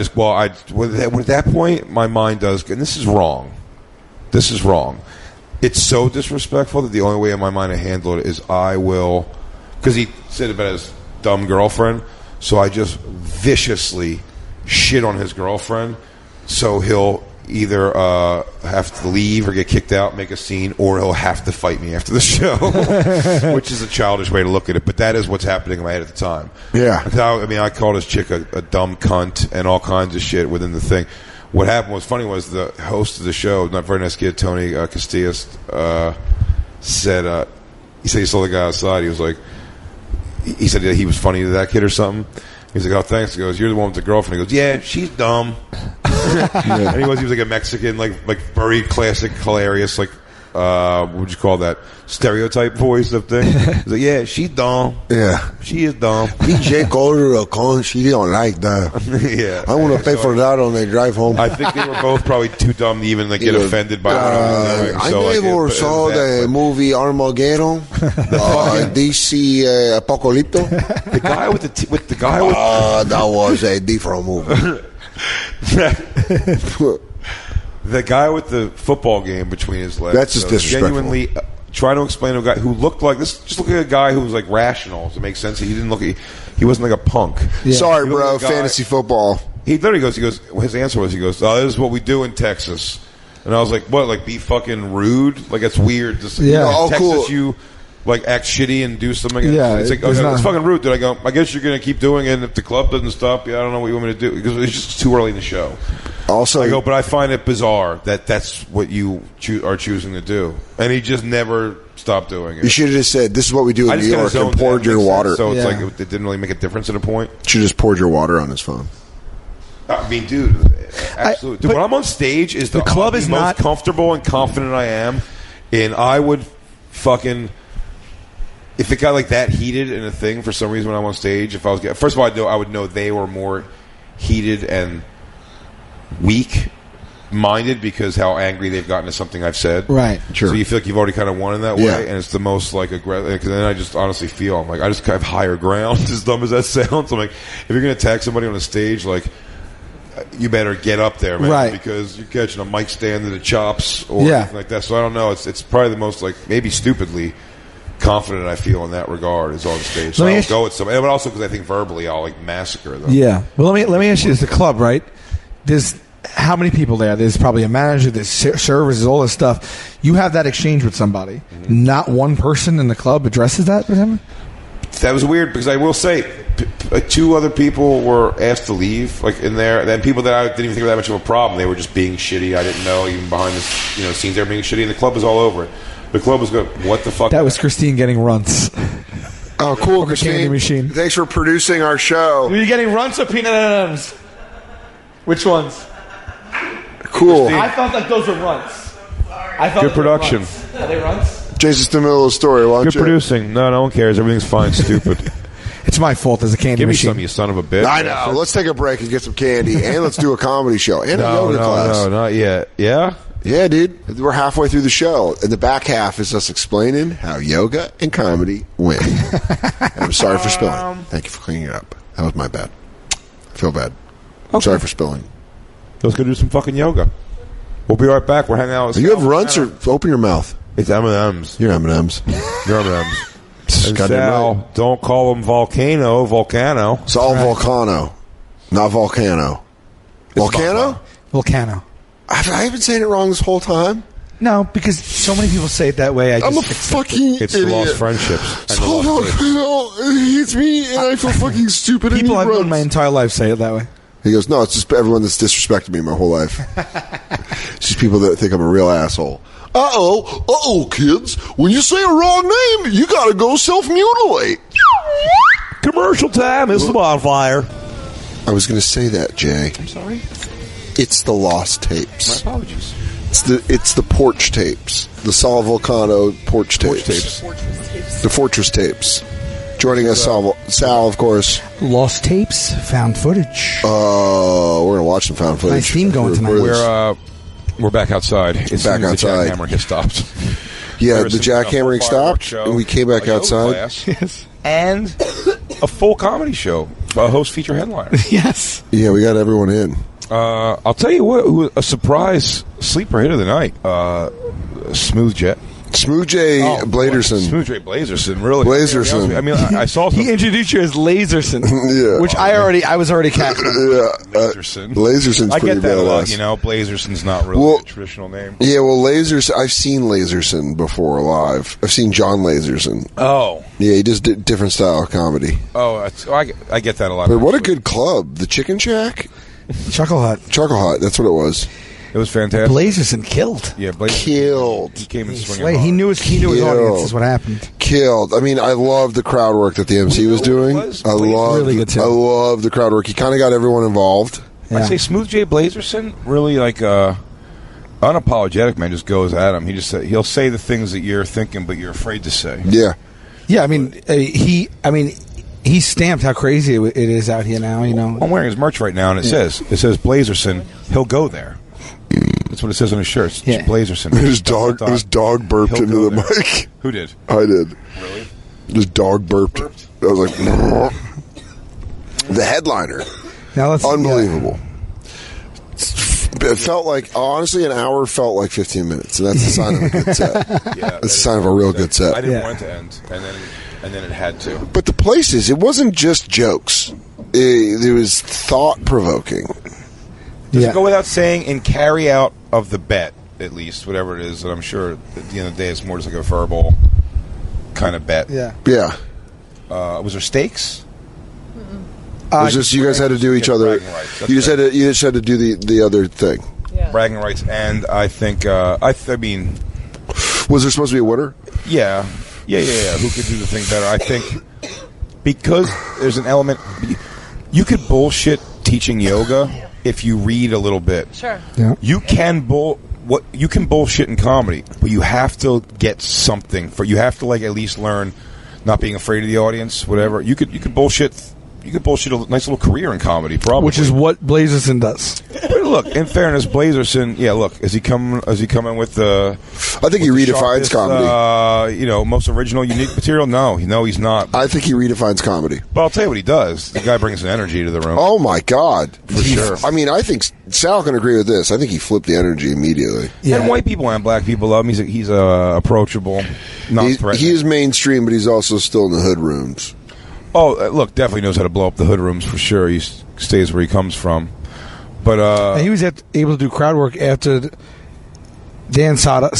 that point, my mind does, and this is wrong. This is wrong. It's so disrespectful that the only way in my mind to handle it is I will, because he said about his dumb girlfriend, so I just viciously shit on his girlfriend, so he'll either have to leave or get kicked out, make a scene, or he'll have to fight me after the show, which is a childish way to look at it, but that is what's happening in my head at the time. Yeah. I mean, I called this chick a dumb cunt and all kinds of shit within the thing. What happened was funny was the host of the show, not very nice kid, Tony Castillas, said he said he saw the guy outside. He was like, he said that he was funny to that kid or something. And He's like, oh, thanks. He goes, you're the one with the girlfriend. He goes, yeah, she's dumb. And he was like a Mexican, like very classic, hilarious, like, what would you call that? Stereotype voice of thing. He's like, yeah, she's dumb. Yeah. She is dumb. DJ called her a con. She don't like that. Yeah. I'm going to pay for that on the drive home. I think they were both probably too dumb to even like get offended by what I was doing. I So, never saw the movie Armageddon. DC Apocalypto. The guy with the guy with that was a different movie. the guy with the football game between his legs. That's just disrespectful. Genuinely trying to explain to a guy who looked like this. Just look at a guy who was like rational. To make sense, he didn't look. He wasn't like a punk. Yeah. Sorry, He bro. looked like a guy- Fantasy football. He literally goes. He goes. His answer was. He goes. Oh, this is what we do in Texas. And I was like, what? Like be fucking rude? Like it's weird. Just, Yeah. Oh, Texas, cool. you like act shitty and do something. Yeah, It's like it's okay, not- it's fucking rude. Did I go? I guess you're gonna keep doing it. And if the club doesn't stop you, I don't know what you want me to do because it's just too early in the show. Also, I go, but I find it bizarre that that's what you are choosing to do, and he just never stopped doing it. you should have just said, "This is what we do I in just New kinda York," and zoned poured in, your makes water. sense. So it's Yeah. like it didn't really make a difference at a point. Should have just poured your water on his phone. I mean, dude, absolutely. Dude, but when I'm on stage, is the club is most not- comfortable and confident I am, and I would fucking. If it got like that heated in a thing for some reason when I'm on stage, if I was first of all, I would know they were more heated and weak-minded because how angry they've gotten to something I've said. Right. Sure. So you feel like you've already kind of won in that Yeah. way, and it's the most like aggressive. Because then I just honestly feel I'm like I just have higher ground. As dumb as that sounds, I'm like if you're going to attack somebody on a stage, like you better get up there, man, Right. because you're catching a mic stand to the chops or Yeah. anything like that. So I don't know. It's probably the most like maybe stupidly confident I feel in that regard is on stage. So Let me I'll ask- go with somebody, but also because I think verbally I'll like massacre them. Yeah. Well, let me ask you: this the club, right? There's how many people there? There's probably a manager. There's services, all this stuff. You have that exchange with somebody. Mm-hmm. Not one person in the club addresses that with him. That was weird because I will say two other people were asked to leave, like in there. Then people that I didn't even think were that much of a problem. They were just being shitty. I didn't know even behind the scenes they were being shitty, and the club was all over it. The club was good. What the fuck? That was Christine getting runts. Oh, cool, Or the candy Christine. machine. Thanks for producing our show. Are you getting runts or peanut M&Ms? Which ones? Cool. I felt like those were runts. I felt Good like they were production. runts. Are they runts? Jason's in the middle of the story. Why don't Good you? producing. No one cares. Everything's fine. Stupid. It's my fault as a candy Give me machine. some, you son of a bitch. I know. Let's take a break and get some candy, and let's do a comedy show and a yoga class. No, not yet. Yeah? Yeah, dude. We're halfway through the show, and the back half is us explaining how yoga and comedy win. And I'm sorry for spilling. Thank you for cleaning it up. That was my bad. I feel bad. I'm sorry for spilling. Let's go do some fucking yoga. We'll be right back. We're hanging out with Do you Sal have runts or Vulcano. open your mouth? It's M&M's. You're M&M's. You're M&M's. And Goddamn Sal, right. don't call him Volcano. Sal Vulcano, not Volcano. Volcano? Volcano. I haven't saying it wrong this whole time. No, because so many people say it that way. I'm a fucking It's idiot. lost friendships. And the Sal lost kids. Volcano hates me, and I feel fucking stupid. and People he I've known runs. my entire life say it that way. He goes, no, it's just everyone that's disrespected me my whole life. It's just people that think I'm a real asshole. Uh-oh, kids. When you say a wrong name, you gotta go self-mutilate. Commercial time. It's the bonfire. I was gonna say that, Jay. I'm sorry. It's the lost tapes. My apologies. It's the porch tapes. The Sal Vulcano porch tapes. The Fortress tapes. Joining us, Sal, of course. Lost tapes, found footage. We're gonna watch some found footage. Nice theme going tonight. We're back outside. It's Back outside. The jackhammering has stopped. Yeah, There the was some jackhammering full fireworks stopped, show, and we came back a yoga outside. class, and a full comedy show. A host feature headliner. Yes. Yeah, we got everyone in. I'll tell you what, a surprise sleeper hit of the night. Smooth Jet. Smooth J. Bladerson. Smooth J. Blazerson, really. Blazerson. I mean, I saw some. He introduced you as Laserson, Yeah. which I was already casting. Yeah, Blazerson. Laserson's I pretty get that a lot. badass. You know, Blazerson's not really Well, a traditional name. Yeah, well, I've seen Laserson before live. I've seen John Laserson. Oh. Yeah, he does different style of comedy. I get that a lot. But what a good club. The Chicken Shack? Chuckle Hut. Chuckle Hut, that's what it was. It was fantastic. Blazerson killed. Yeah, Blazerson Killed. He came in swinging. Slay. He knew his Killed. audience is what happened. Killed. I mean, I loved the crowd work that the MC was doing. I loved Really good too. I loved the crowd work. He kind of got everyone involved. Yeah. I'd say Smooth J Blazerson really like unapologetic, man. Just goes at him. He'll say the things that you're thinking, but you're afraid to say. Yeah. Yeah, I mean, he stamped how crazy it is out here now. You know, I'm wearing his merch right now, and it says Blazerson. He'll go there. That's what it says on his shirt. It's Yeah. Blazerson. His dog burped He'll into go the there. mic. Who did? I did. Really? His dog burped. I was like, the headliner. now let's Unbelievable. It felt like, honestly, an hour felt like 15 minutes, and that's a sign of a good set. Yeah, That's a sign of a real good set. I didn't Yeah. want it to end, and then it had to. But the places, it wasn't just jokes. It was thought-provoking. Does Yeah. it go without saying, in carry out of the bet, at least, whatever it is, that I'm sure at the end of the day it's more just like a verbal kind of bet. Yeah. Yeah. Was there stakes? It was just you guys had to do each other. bragging rights. That's You just had to do the other thing. Yeah. Bragging rights, and I think I mean, Was there supposed to be a winner? yeah. Who could do the thing better? I think because there's an element. You could bullshit teaching yoga if you read a little bit. Sure. Yeah. You can bullshit in comedy, but you have to get something for. You have to like at least learn not being afraid of the audience. Whatever you could bullshit. You could bullshit a nice little career in comedy, probably. Which is what Blazerson does. But look, in fairness, Blazerson. Yeah, look, is he coming with the? I think he redefines comedy. Most original, unique material. No, he's not. I think he redefines comedy. But I'll tell you what he does. The guy brings an energy to the room. Oh my God! For sure. I mean, I think Sal can agree with this. I think he flipped the energy immediately. Yeah. And white people and black people love him. He's approachable, not threatening. He is mainstream, but he's also still in the hood rooms. Oh, look, definitely knows how to blow up the hood rooms for sure. He stays where he comes from. But And he was able to do crowd work after Dan Sada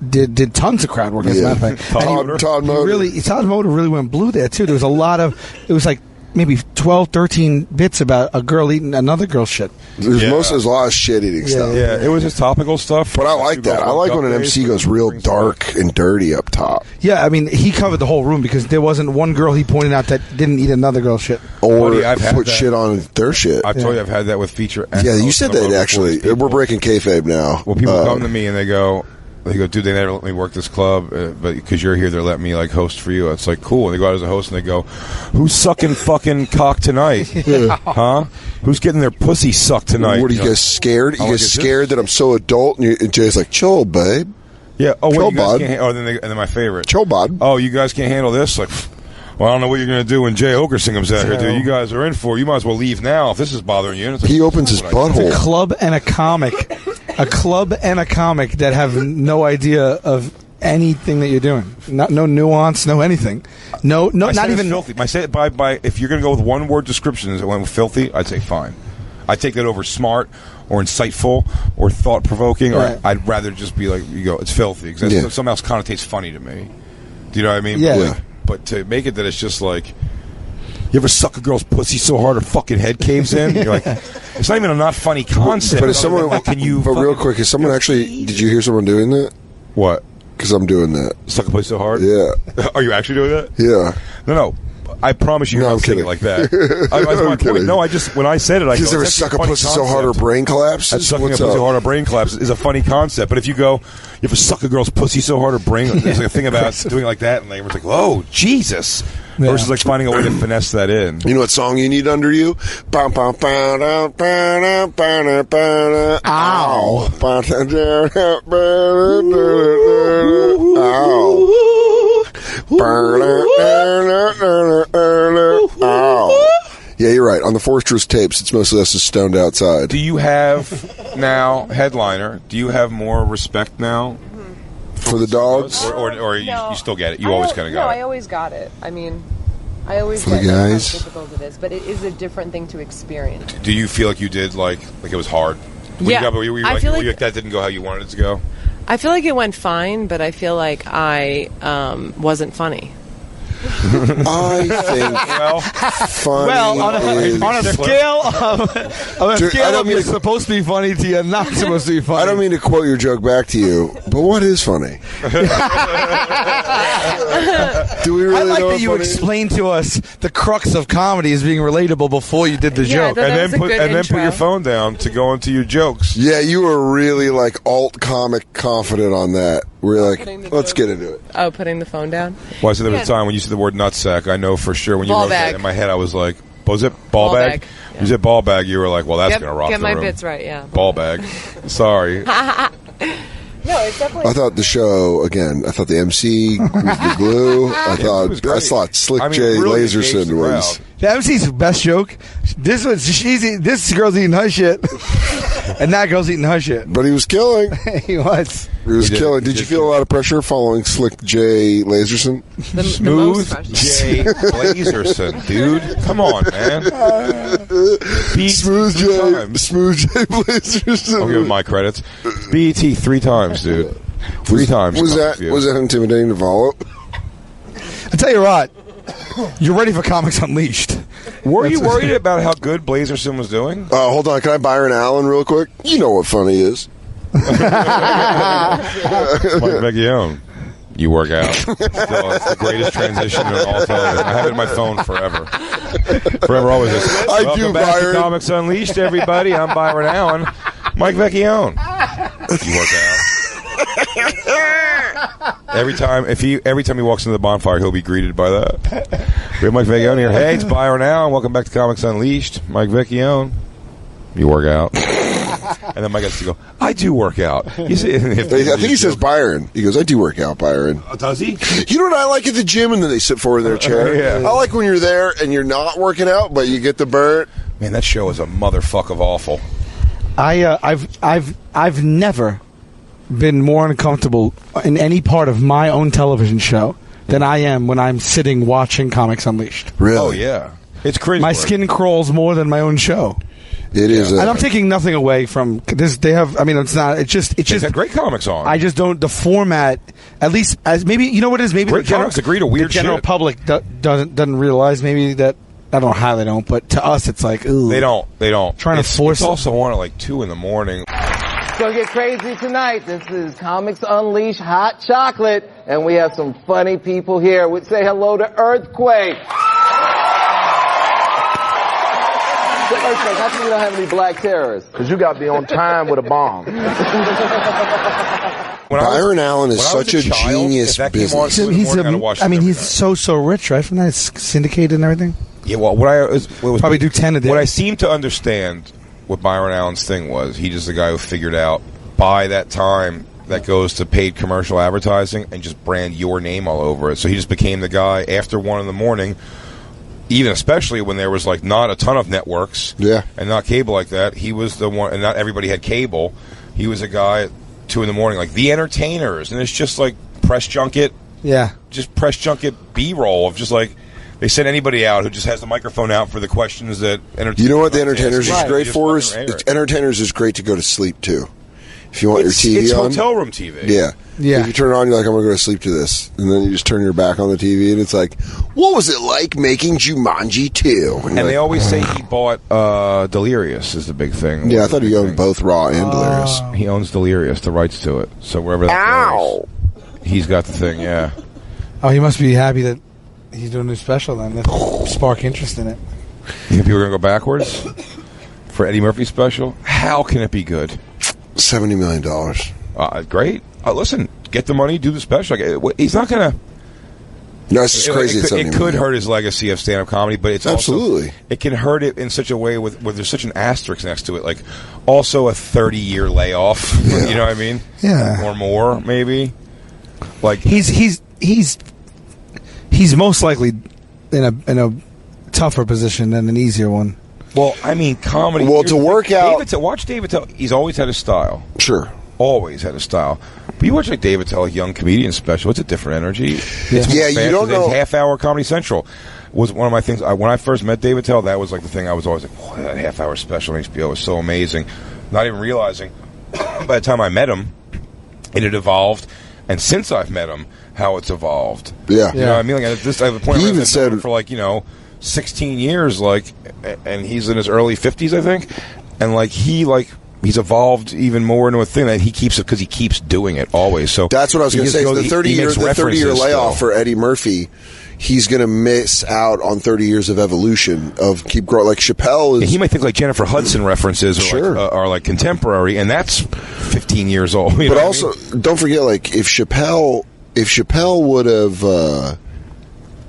did tons of crowd work. As a matter of fact, Todd Motor. Todd Motor really went blue there too. There was a lot of. It was like maybe 12, 13 bits about a girl eating another girl's shit. There's a lot of shit eating stuff. yeah, it was just topical stuff. But I like that. I like when an MC goes real dark and dirty up top. Yeah, I mean, he covered the whole room because there wasn't one girl he pointed out that didn't eat another girl's shit. Or Buddy, I've had put that. shit on their shit. I've told you I've had that with feature. Yeah, you said that actually. We're breaking kayfabe now. Well, people come to me and they go, dude, they never let me work this club, but because you're here, they're letting me like host for you. It's like cool. And they go out as a host and they go, "Who's sucking fucking cock tonight? Huh? Who's getting their pussy sucked tonight?" What are you guys scared? You I'm guys like, is scared that I'm so adult? And Jay's like, chill, babe. Yeah. Oh, Chill, wait, you guys bud. can't. And then my favorite. Chill, bud. Oh, you guys can't handle this? Like, well, I don't know what you're going to do when Jay Okerson comes out here, dude. You guys are in for it. You might as well leave now if this is bothering you. And it's like, He opens his A butthole. club and a comic. A club and a comic that have no idea of anything that you're doing. No nuance, no anything. No, I not said it's even. filthy. I say it by if you're going to go with one word descriptions, it went with filthy. I'd say fine. I take that over smart or insightful or thought provoking. Right. Or I'd rather just be like, you go, it's filthy because Yeah. something else connotates funny to me. Do you know what I mean? Yeah. Yeah. But to make it that it's just like, you ever suck a girl's pussy so hard her fucking head caves in? You're like, it's not even a not funny concept. But is someone like, can you? But real fucking- quick, is someone actually? Did you hear someone doing that? What? Because I'm doing that. Suck a pussy so hard? Yeah, Are you actually doing that? yeah. No. I promise you, No, you're I'm not saying kidding. it like that. That's my I'm point. kidding. No, I just when I said it, I You go, ever "That's suck a funny pussy so hard her concept." brain collapses? That's sucking What's a pussy up? hard her brain collapses is a funny concept. But if you go, you ever suck a girl's pussy so hard her brain? There's like a thing about doing it like that, and everyone's like, "Whoa, Jesus!" Yeah. Versus like finding a way to finesse that in. You know what song you need under you? Ow. Ow. Yeah, you're right. On the Fortress tapes, it's mostly us just stoned outside. Do you have now headliner? Do you have more respect now For the dogs? or you still get it? You always kind of No, got I it. always got it. I mean, I always For the get like, how guys? difficult it is, but it is a different thing to experience. Do you feel like you did like it was hard? Yeah. Were you I like, feel were like- you like that didn't go how you wanted it to go? I feel like it went fine, but I feel like I wasn't funny. I think funny is... on a scale of you're supposed to be funny to you're not supposed to be funny. I don't mean to quote your joke back to you, but what is funny? Do we really I like know that you funny? explained to us the crux of comedy as being relatable before you did the joke. And then put your phone down to go into your jokes. Yeah, you were really like alt comic confident on that. We're like, let's get into it. Oh, putting the phone down? Well, I said there was a time when you said the word nutsack. I know for sure when you Ball wrote that bag. in my head, I was like, what was it? Ball bag? Yeah. You said ball bag. You were like, well, that's going to rock Get the my room. bits right, yeah. Ball bag. Sorry. No, it's definitely... I thought the show again. I thought the MC was the glue. I thought Slick J really Laserson engaged the was. crowd. The MC's best joke. This girl's eating her shit, and that girl's eating her shit. But he was killing. He was. He was He did. killing. He Did you did. feel a lot of pressure following Slick J Laserson? the Smooth most special. J Blazerson, dude. Come on, man. BET Smooth three J times. Laserson. I'll give him my credits. BET 3 times, dude. 3 times. Was that intimidating to follow? I tell you what, you're ready for Comics Unleashed. Were you worried about how good Blazerson was doing? Hold on, can I Byron Allen real quick? You know what funny is. Mike Vecchione. You work out. Still, it's the greatest transition in all television. I have it in my phone forever. Forever, always. Welcome back Byron. to Comics Unleashed, everybody. I'm Byron Allen. Mike Vecchione. You work out. Every time he walks into the bonfire, he'll be greeted by that. We have Mike Vecchione here. Hey, it's Byron Allen. Welcome back to Comics Unleashed. Mike Vecchione. You work out. And then Mike has to go, I do work out. You see, I think he says Byron. He goes, I do work out, Byron. Oh, does he? You know what I like at the gym? And then they sit forward in their chair. Yeah. I like when you're there and you're not working out, but you get the burnt. Man, that show is a motherfuck of awful. I've never been more uncomfortable in any part of my own television show than I am when I'm sitting watching Comics Unleashed. Really? Oh, yeah. It's cringe. My skin crawls more than my own show. It is. And I'm taking nothing away from this. They have. I mean, it's not. It's just. It's They've just. had great comics on. I just don't. The format, at least, as maybe you know what it is. Maybe Great comics agree to weird the general shit. public doesn't realize maybe that. I don't know how they don't, but to us, it's like ooh. They don't. Trying to force It's it. also on at like 2 in the morning. It's gonna get crazy tonight. This is Comics Unleashed Hot Chocolate, and we have some funny people here. We'd say hello to Earthquake. So Earthquake, how come you don't have any black terrorists? Because you got to be on time with a bomb. Byron Allen is such a genius business. He's so rich, right? From that syndicated and everything. Yeah, well, probably do 10 a day. What I seem to understand what Byron Allen's thing was, he just the guy who figured out by that time that goes to paid commercial advertising and just brand your name all over it. So he just became the guy after 1 in the morning, even especially when there was like not a ton of networks, and not cable like that. He was the one, and not everybody had cable. He was a guy at 2 in the morning, like The Entertainers, and it's just like press junket, just press junket B-roll of just like. They send anybody out who just has the microphone out for the questions that entertainers. You know what the Entertainers is great Just for? fucking air it. Entertainers is great to go to sleep to. If you want your TV it's on. hotel room TV. Yeah. If you turn it on, you're like, I'm going to go to sleep to this. And then you just turn your back on the TV, and it's like, what was it like making Jumanji 2? And they always say he bought Delirious is the big thing. Yeah, I thought he owned both Raw and Delirious. He owns Delirious, the rights to it. So wherever that goes, he's got the thing, yeah. Oh, he must be happy that he's doing a new special then. That spark interest in it. You think people are going to go backwards for Eddie Murphy's special? How can it be good? $70 million. Great. Listen, get the money, do the special. He's not going to... No, it's just crazy. It could hurt his legacy of stand-up comedy, but it's absolutely. Also, it can hurt it in such a way where there's such an asterisk next to it, like also a 30-year layoff. Yeah. You know what I mean? Yeah, or more maybe. Like he's most likely in a tougher position than an easier one. Well, I mean, comedy. Well, to work out, watch David Tell. He's always had a style. Sure. Always had a style. But you watch like David Tell, a young comedian special, it's a different energy. Yeah, you don't know. Half-hour Comedy Central was one of my things. When I first met David Tell, that was like the thing I was always like, oh, that half-hour special on HBO was so amazing. Not even realizing, by the time I met him, it had evolved. and since I've met him, how it's evolved. Yeah. You know what I mean? Like, at this, I have a point He where even I've known him said- for like 16 years, like, and he's in his early 50s, I think, and like he's evolved even more into a thing that he keeps it because he keeps doing it always. So That's what I was going to say. The 30-year references layoff still. for Eddie Murphy, he's going to miss out on 30 years of evolution of keep growing. Like Chappelle is. And he might think like Jennifer Hudson references are like contemporary, and that's 15 years old. You know but what I also, mean? don't forget, like if Chappelle would have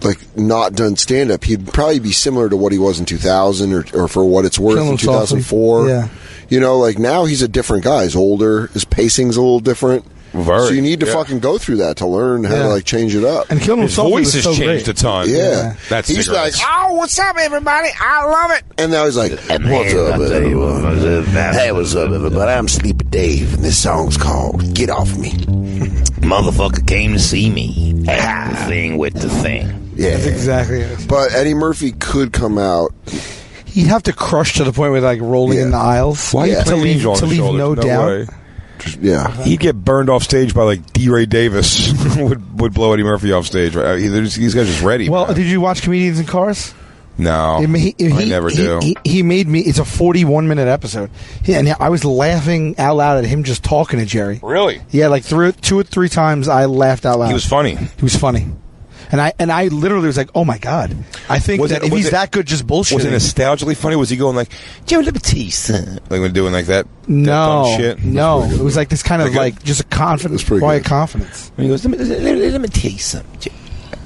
like not done stand up, he'd probably be similar to what he was in 2000 or for what it's worth Killing in 2004. Yeah. You know, like now he's a different guy. He's older. His pacing's a little different. Very, so you need to fucking go through that to learn how to like change it up. And Killing his Softly voice was has so changed great. a ton. Yeah. That's he's like, cigarettes. Oh, what's up, everybody? I love it. and now he's like, what's up, everybody? Hey, what's up, everybody? I'm Sleepy Dave, and this song's called "Get Off Me." Motherfucker came to see me. The thing with the thing. Yeah, That's exactly it. But Eddie Murphy could come out. He'd have to crush to the point where like rolling in the aisles. Why Yeah. you play Angel on to the leave shoulders? no doubt. way. Yeah, He'd get burned off stage by like D. Ray Davis would blow Eddie Murphy off stage. Right? These guys are just ready. Well, man. did you watch Comedians in Cars? No, I never do. He made me. It's a 41-minute episode, and I was laughing out loud at him just talking to Jerry. Really? Yeah, like 2 or 3 times I laughed out loud. He was funny. He was funny, and I literally was like, "Oh my god!" I think Was that it- if was he's it- that good, just bullshit. Was it nostalgically funny? Was he going like, Joe, let me tell you something? Like when doing like that? that No, dumb shit? no. It was like this kind of Pretty good? like just a confidence, pretty quiet good. confidence. When he goes, let me tell you something.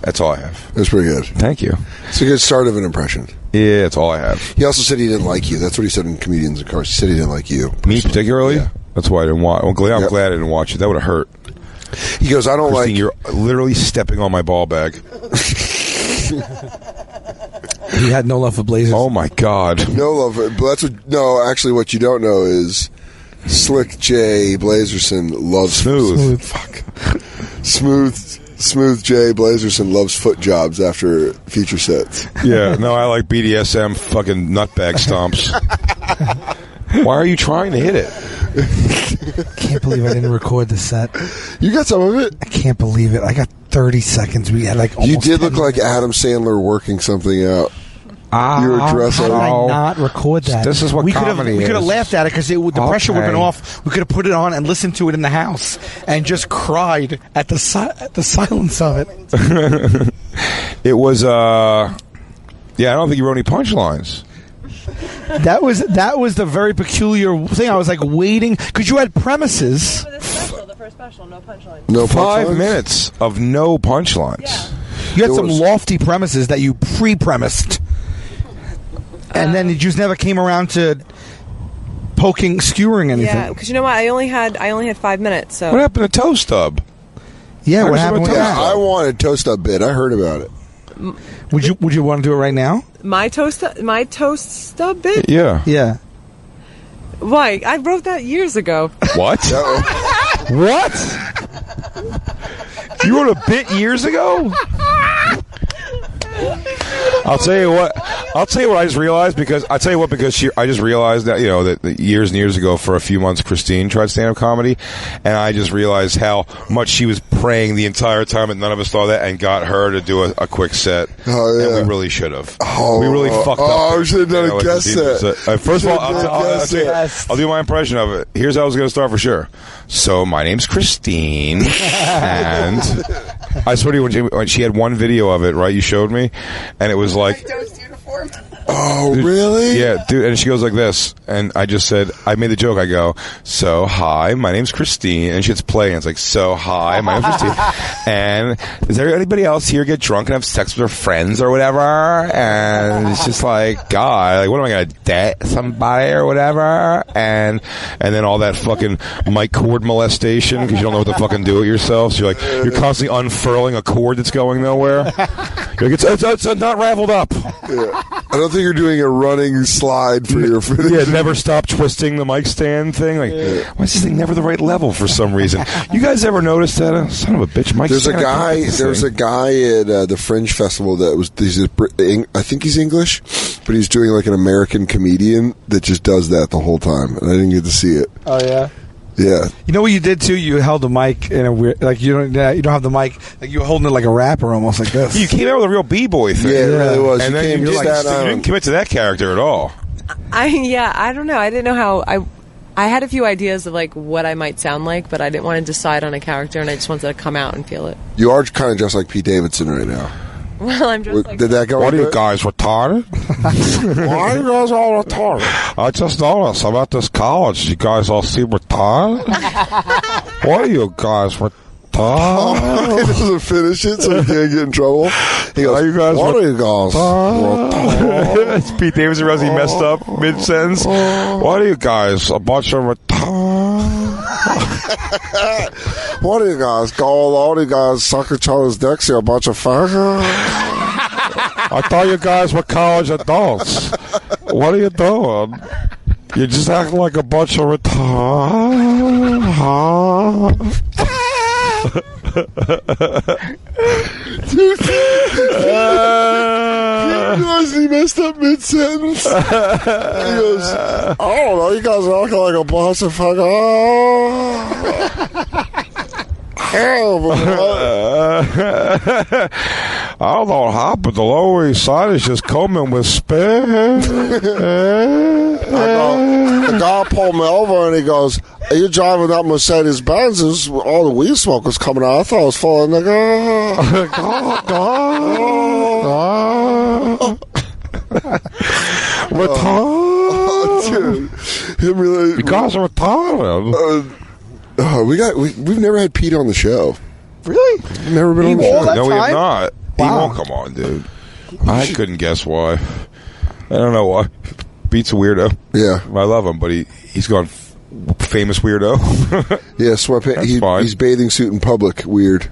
That's all I have. that's pretty good. Thank you. It's a good start of an impression. Yeah, that's all I have. He also said he didn't like you. That's what he said in Comedians in Cars. He said he didn't like you. Me particularly? Yeah. That's why I didn't watch. I'm glad Yep. I didn't watch it. That would have hurt. He goes, I don't Christine, like. you're literally stepping on my ball bag. He had no love for Blazers. Oh my god. No love, but that's what. No, actually, what you don't know is Slick J Blazerson loves Smooth. Fuck. Smooth J Blazerson loves foot jobs after feature sets. Yeah, no, I like BDSM fucking nutbag stomps. Why are you trying to hit it? Can't believe I didn't record the set. You got some of it. I can't believe it. I got 30 seconds. We had like You almost did 10 look like minutes. Adam Sandler working something out. You were dressed How did I up. not record that? This is what we could have. comedy We could have is. laughed at it because the pressure would have been Okay. off. We could have put it on and listened to it in the house and just cried at the silence of it. It was yeah, I don't think you wrote any punchlines. That was the very peculiar thing. I was like waiting because you had premises. The first special, no punchline. No 5 punchlines? minutes of no punchlines. You had There some was- lofty premises that you pre-premised, and then it just never came around to skewering anything. Yeah, because you know what? I only had 5 minutes. So What happened to Toe Stub? Yeah, what Where's happened with the Yeah, that? I wanted toast up bit. I heard about it. Would you want to do it right now? my toast stub bit. Yeah. Yeah. Why? I wrote that years ago. What? What? You wrote a bit years ago? I'll tell you what I just realized because I just realized that that years and years ago for a few months Christine tried stand-up comedy and I just realized how much she was praying the entire time and none of us saw that and got her to do a quick set. Oh, yeah. And we really should have. Oh, we really fucked up. oh, we should have done a like guest Christine set. First of all, Should've done a guest I'll do my impression of it. Here's how I was going to start for sure. So my name's Christine, and I swear to you, when she had one video of it, right? You showed me, and it was like, Oh, really? yeah, dude. And she goes like this, and I just said, I made the joke. I go, so hi, my name's Christine, and she hits play, and it's like, so hi, my name's Christine, and is there anybody else here get drunk and have sex with their friends or whatever? And it's just like, God, like, what am I gonna date somebody or whatever? And then all that fucking mic cord molestation because you don't know what to fucking do it yourself. So you're constantly unfurling a cord that's going nowhere. You're like, it's not raveled up. Yeah. I don't think you're doing a running slide for your finish. Yeah, never stop twisting the mic stand thing. Like, why is this thing never the right level for some reason? You guys ever noticed that? Son of a bitch, mic There's a stand. guy at the Fringe Festival that was. I think he's English, but he's doing like an American comedian that just does that the whole time, and I didn't get to see it. Oh yeah. Yeah. You know what you did too? You held the mic in a weird, like you don't have the mic, like you were holding it like a rapper, almost like this. You came out with a real b-boy thing. Yeah, it really was. And you then came you just didn't commit to that character at all. I don't know. I didn't know how I had a few ideas of like what I might sound like, but I didn't want to decide on a character, and I just wanted to come out and feel it. You are kind of just like Pete Davidson right now. Well, I'm just like... Did that go? What are you guys retarded? Why are you guys all retarded? I just noticed. I'm at this college. You guys all seem retarded. What are you guys retarded? He doesn't finish it, so he can't get in trouble. He goes, Are you guys what are you guys? It's Pete Davidson realized he messed up mid-sentence. What are you guys? A bunch of retarded? What are you guys? Go all you guys suck each other's dicks? You're a bunch of faggots? I thought you guys were college adults. What are you doing? You just act like a bunch of retarded. He messed up mid-sentence. He goes, I don't know, you guys are acting like a bunch of I don't know what happened. The Lower East Side is just coming with spin. The guy pulled me over and he goes, are you driving that Mercedes Benz? All the weed smoke was coming out. I thought it was full of nigga. Retarded. Dude, you guys are retarded. We've never had Pete on the show. Really? We've never been on the show. No, we have not. Wow. He won't come on, dude. I couldn't guess why. I don't know why. Pete's a weirdo. Yeah. I love him, but he's gone famous weirdo. Yeah, sweatpants. He's bathing suit in public. Weird.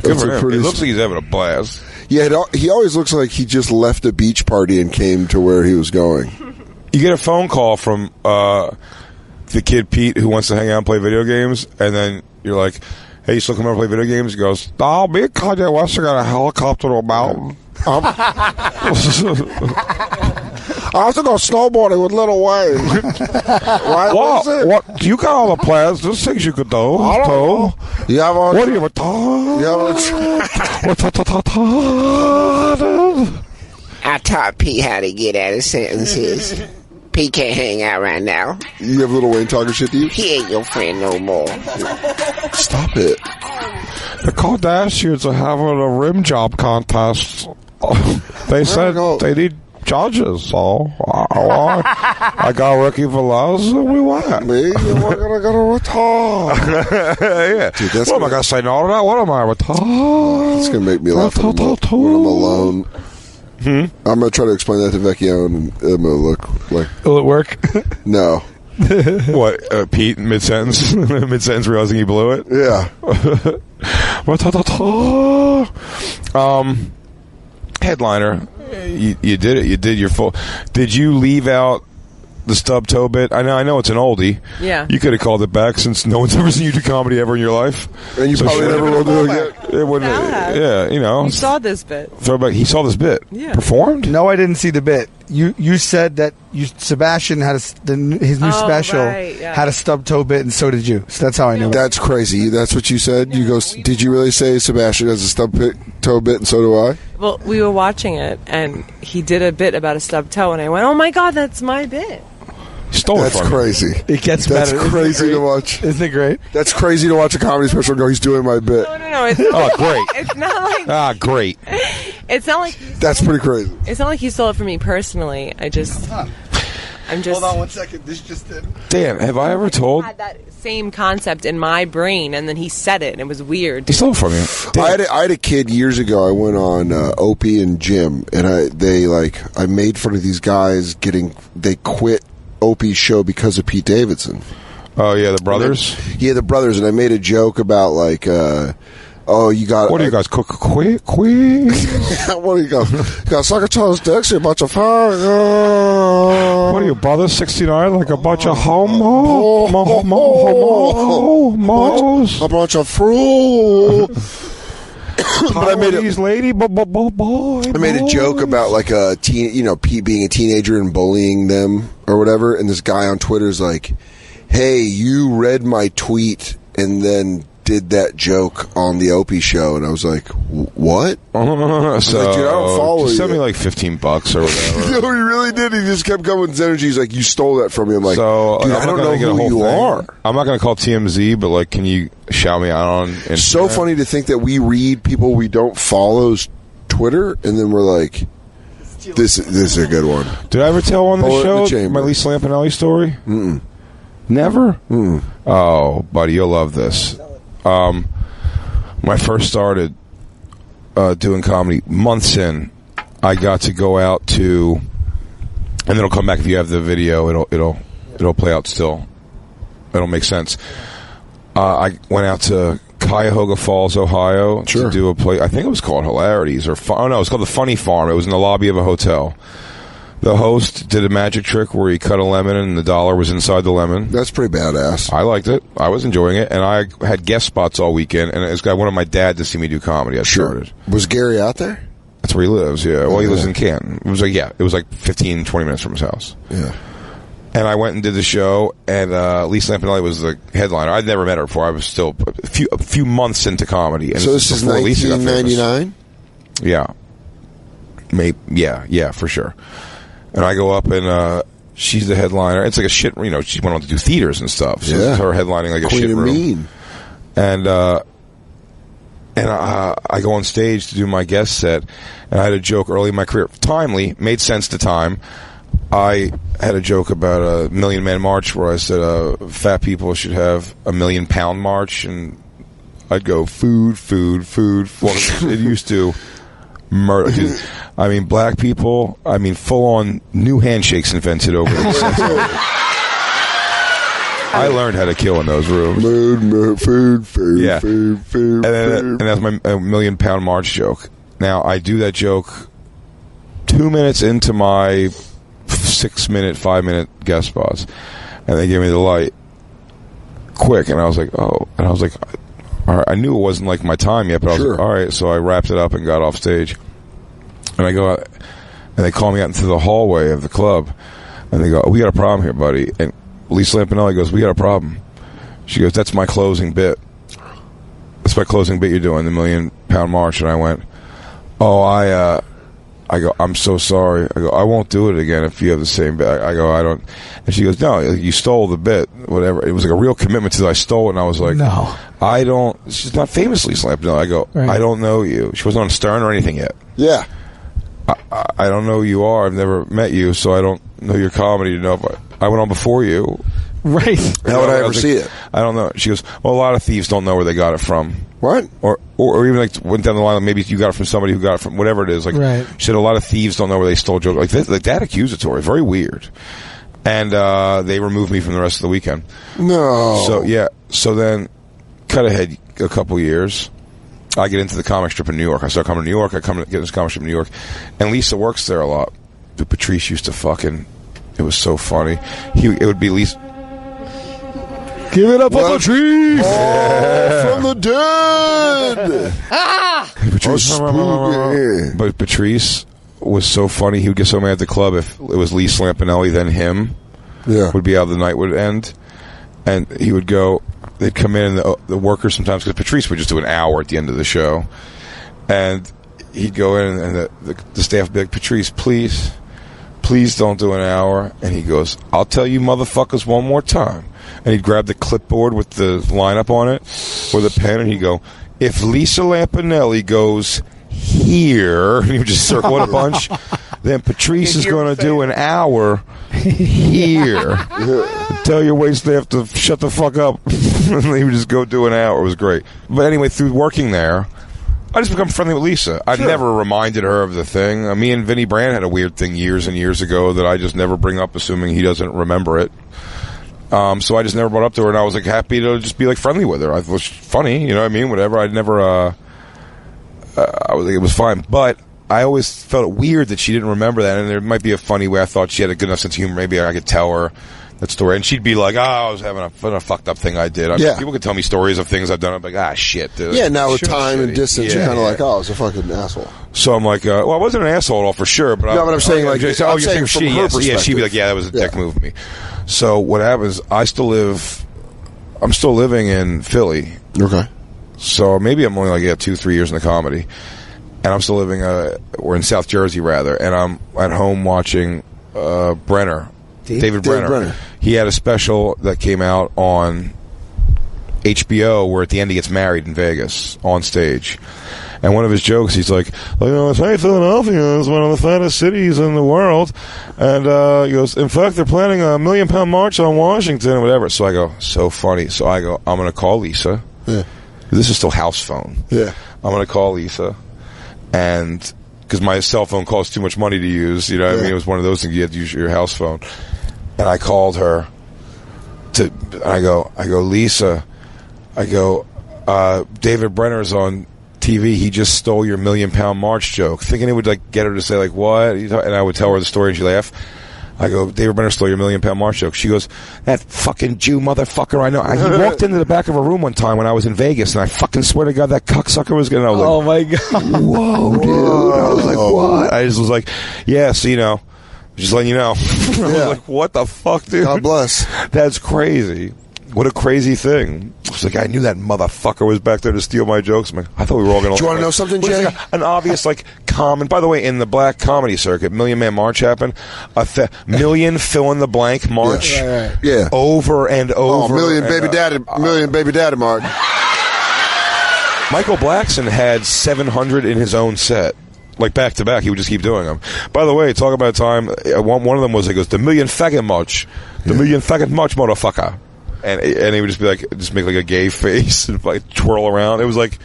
Good for him. It looks like he's having a blast. Yeah, he always looks like he just left a beach party and came to where he was going. You get a phone call from the kid Pete who wants to hang out and play video games, and then you're like, hey, you still come over and play video games? He goes, no, me and Kanye West got a helicopter to a mountain. I have to go snowboarding with Little Wayne. Right? What? You got all the plans. There's things you could do. I don't know. You have a... What are you retarded? I taught Pete how to get out of sentences. Pete can't hang out right now. You have Little Wayne talking shit to you? He ain't your friend no more. Stop it. The Kardashians are having a rim job contest. They said they need judges, so I got Ricky Velez and we went. Me? We're gonna go to retard. Yeah. Dude, what am I gonna say no to that? What am I retard? It's gonna make me laugh when I'm alone. I'm gonna try to explain that to Vecchio and I'm gonna look like... Will it work? No. What, Pete, mid-sentence? Mid-sentence realizing he blew it? Yeah. Headliner, you did it. You did your full... Did you leave out the stub toe bit? I know it's an oldie. Yeah. You could have called it back since no one's ever seen you do comedy ever in your life. And you probably never will do it again. It wouldn't. Yeah, you know. You saw this bit. Throwback. He saw this bit. Yeah. Performed? No, I didn't see the bit. You said that Sebastian had his new special had a stub toe bit, and so did you. So that's how I knew. That's crazy. That's what you said. You go. Did you really say Sebastian has a stub toe bit, and so do I? Well, we were watching it, and he did a bit about a stub toe, and I went, "Oh my god, that's my bit." Stole That's it from crazy. It gets That's better. crazy to watch. Isn't it great? That's crazy to watch a comedy special and go, he's doing my bit. No. It's not great. It's not like. Great. It's not like. That's pretty crazy. It's not like he stole it from me personally. I'm just. Hold on 1 second. This just did. Dan, have I ever told? I had that same concept in my brain, and then he said it, and it was weird. He stole it from you. I had a kid years ago. I went on Opie and Jim, and I made fun of these guys they quit Opie's show because of Pete Davidson. Oh yeah, the brothers. The brothers, and I made a joke about like, you got. What do you guys cook? Quick. What do you got? You got suck each other's dicks, you a bunch of fire. What are you, brothers? 69, like a bunch of homos. A bunch of fruit. But I made these lady boy. I made a joke about like Pete being a teenager and bullying them or whatever, and this guy on Twitter's like, hey, you read my tweet and then did that joke on the Opie show, and I was like, what? So, like, dude, I don't follow just you. send me like $15 or whatever. No, he really did. He just kept coming with his energy. He's like, you stole that from me. I'm like, so, dude, I'm I not don't gonna know get a who whole you thing. are. I'm not going to call TMZ, but like, can you shout me out on Instagram? So funny to think that we read people we don't follow's Twitter, and then we're like, this is a good one. Did I ever tell on the Bullet in show the chamber. my Lisa Lampanelli story? Mm-mm. Never? Mm. Oh, buddy, you'll love this. When I first started doing comedy, months in, I got to go out to, and then it'll come back if you have the video. It'll play out still. It'll make sense. I went out to Cuyahoga Falls, Ohio, to do a play. I think it was called Hilarities, or it was called the Funny Farm. It was in the lobby of a hotel. The host did a magic trick where he cut a lemon and the dollar was inside the lemon. That's pretty badass. I liked it. I was enjoying it, and I had guest spots all weekend. And it's got one of my dad to see me do comedy. I started. Was Gary out there? That's where he lives. Yeah. Well, he lives in Canton. It was like 15, 20 minutes from his house. Yeah. And I went and did the show, and Lisa Lampanelli was the headliner. I'd never met her before. I was still a few months into comedy. And so this is 1999? Yeah. Yeah, for sure. And I go up, and she's the headliner. It's like a shit, she went on to do theaters and stuff. So it's her headlining like a Queen shit of room. Mean. And I go on stage to do my guest set, and I had a joke early in my career. Timely, made sense to time. I had a joke about a Million Man March where I said fat people should have a £1 million march, and I'd go food. Well, it used to murder. Dude, I mean, black people, full-on new handshakes invented over the century. I learned how to kill in those rooms. Food. Yeah. Food. And that's my £1 million march joke. Now, I do that joke 2 minutes into my 6-minute, 5-minute guest spots, and they gave me the light quick, and I was like, oh, and I was like, all right. I knew it wasn't like my time yet, but I was like, all right, so I wrapped it up and got off stage, and I go out, and they call me out into the hallway of the club, and they go, oh, we got a problem here, buddy. And Lisa Lampanelli goes, we got a problem. She goes, that's my closing bit. That's my closing bit you're doing, the £1 million march. And I went, oh, I go, I'm so sorry. I go, I won't do it again if you have the same bit. I go, I don't. And she goes, no, you stole the bit, whatever. It was like a real commitment to that. I stole it, and I was like, no, I don't. She's not famously slapped. No, I go, right. I don't know you. She wasn't on Stern or anything yet. Yeah. I don't know who you are. I've never met you, so I don't know your comedy to know if I went on before you. Right. How would I ever see it? I don't know. She goes, well, a lot of thieves don't know where they got it from. What? Or even like went down the line, maybe you got it from somebody who got it from whatever it is. Like, right. She said a lot of thieves don't know where they stole jokes. Like that accusatory, very weird. And they removed me from the rest of the weekend. No. So yeah. So then, cut ahead a couple years. I get into the comic strip in New York. I start coming to New York. I come to get into this comic strip in New York, and Lisa works there a lot. But Patrice used to fucking. It was so funny. It would be Lisa. Give it up for Patrice! From the dead! But Patrice was so funny. He would get so mad at the club if it was Lisa Lampanelli, then him. Yeah. Would be how the night would end. And he would go, they'd come in, and the workers sometimes, because Patrice would just do an hour at the end of the show. And he'd go in, and the staff would be like, Patrice, please don't do an hour. And he goes, I'll tell you motherfuckers one more time. And he'd grab the clipboard with the lineup on it with a pen, and he'd go, if Lisa Lampanelli goes here, and he would just circle it a bunch, then Patrice is going to do an hour here. Tell your wait staff to shut the fuck up. And he would just go do an hour. It was great. But anyway, through working there, I just become friendly with Lisa. I've never reminded her of the thing. Me and Vinnie Brand had a weird thing years and years ago that I just never bring up, assuming he doesn't remember it. So I just never brought it up to her, and I was like happy to just be like friendly with her. I thought it was funny, you know what I mean? Whatever. I'd never. I was like, it was fine, but I always felt it weird that she didn't remember that. And there might be a funny way. I thought she had a good enough sense of humor. Maybe I could tell her that story, and she'd be like, "Oh, I was having a fucked up thing I did." People could tell me stories of things I've done. I'm like, "Ah, shit, dude." Yeah, now with Sure, time and shitty. distance, you're kind of like, "Oh, I was a fucking asshole." So I'm like, well, I wasn't an asshole at all for sure, but No, but I'm saying, like, you're I'm saying from her she'd be perspective. like, "Yeah, that was a dick move of me." So what happens? I'm still living in Philly. Okay. So maybe I'm only like 2-3 years in the comedy, and I'm still living. We're in South Jersey rather, and I'm at home watching Brenner. David Brenner. He had a special that came out on HBO where at the end he gets married in Vegas on stage. And one of his jokes, he's like, hey, Philadelphia is one of the fattest cities in the world. And he goes, in fact, they're planning a 1 million pound march on Washington or whatever. So I go, so funny. So I go, I'm going to call Lisa. Yeah. This is still house phone. Yeah. I'm going to call Lisa. And because my cell phone costs too much money to use, you know what I mean? It was one of those things you had to use your house phone. And I called her I go, Lisa, David Brenner's on TV. He just stole your 1 million pound march joke, thinking it would like get her to say like, what? And I would tell her the story and she'd laugh. I go, David Brenner stole your 1 million pound march joke. She goes, that fucking Jew motherfucker, I know. He walked into the back of a room one time when I was in Vegas, and I fucking swear to God that cocksucker was going to know. Oh my God. Whoa, dude. I was like, what? I just was like, yeah, so you know, just letting you know. I was like, what the fuck, dude? God bless. That's crazy. What a crazy thing. I was like, I knew that motherfucker was back there to steal my jokes. I'm like, I thought we were all going to... Do you want to know something, Jay? Like an obvious, like, common... By the way, in the black comedy circuit, Million Man March happened. Million fill-in-the-blank march. Yeah, right. Yeah. Over and over. Million baby daddy march. Michael Blackson had 700 in his own set. Like back-to-back, he would just keep doing them. By the way, talk about a time... One of them was, he goes, the Million Faggot March. The Million Faggot March, motherfucker. And he would just be like, just make like a gay face and like twirl around. It was like,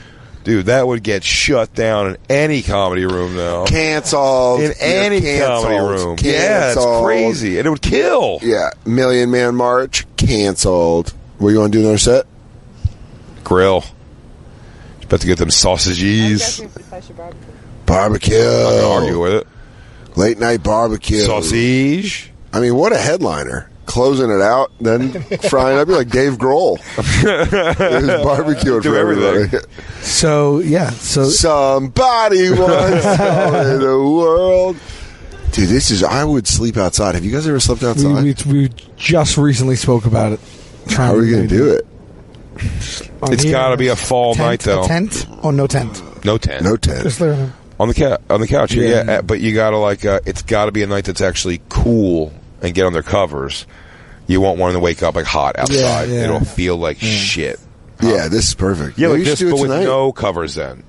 dude, that would get shut down in any comedy room now. Canceled. In any comedy room. Canceled. Yeah, it's crazy. And it would kill. Yeah. Million Man March, canceled. What, you want to do another set? Grill. About to get them sausages. Barbecue. I'm going to argue with it. Late night barbecue. Sausage. I mean, what a headliner. Closing it out, then frying up. You're like Dave Grohl. It was barbecued for everybody. So, yeah. So somebody once in the world. Dude, I would sleep outside. Have you guys ever slept outside? We just recently spoke about it. How are we going to do it? It's got to be a fall night, though. A tent? Oh, no tent. No tent. No tent. Just there. On the couch, yeah. But you got to it's got to be a night that's actually cool and get on their covers. You won't want to wake up like hot outside. Yeah. It'll feel like shit. Yeah, this is perfect. Yeah, maybe like this, but with no covers then.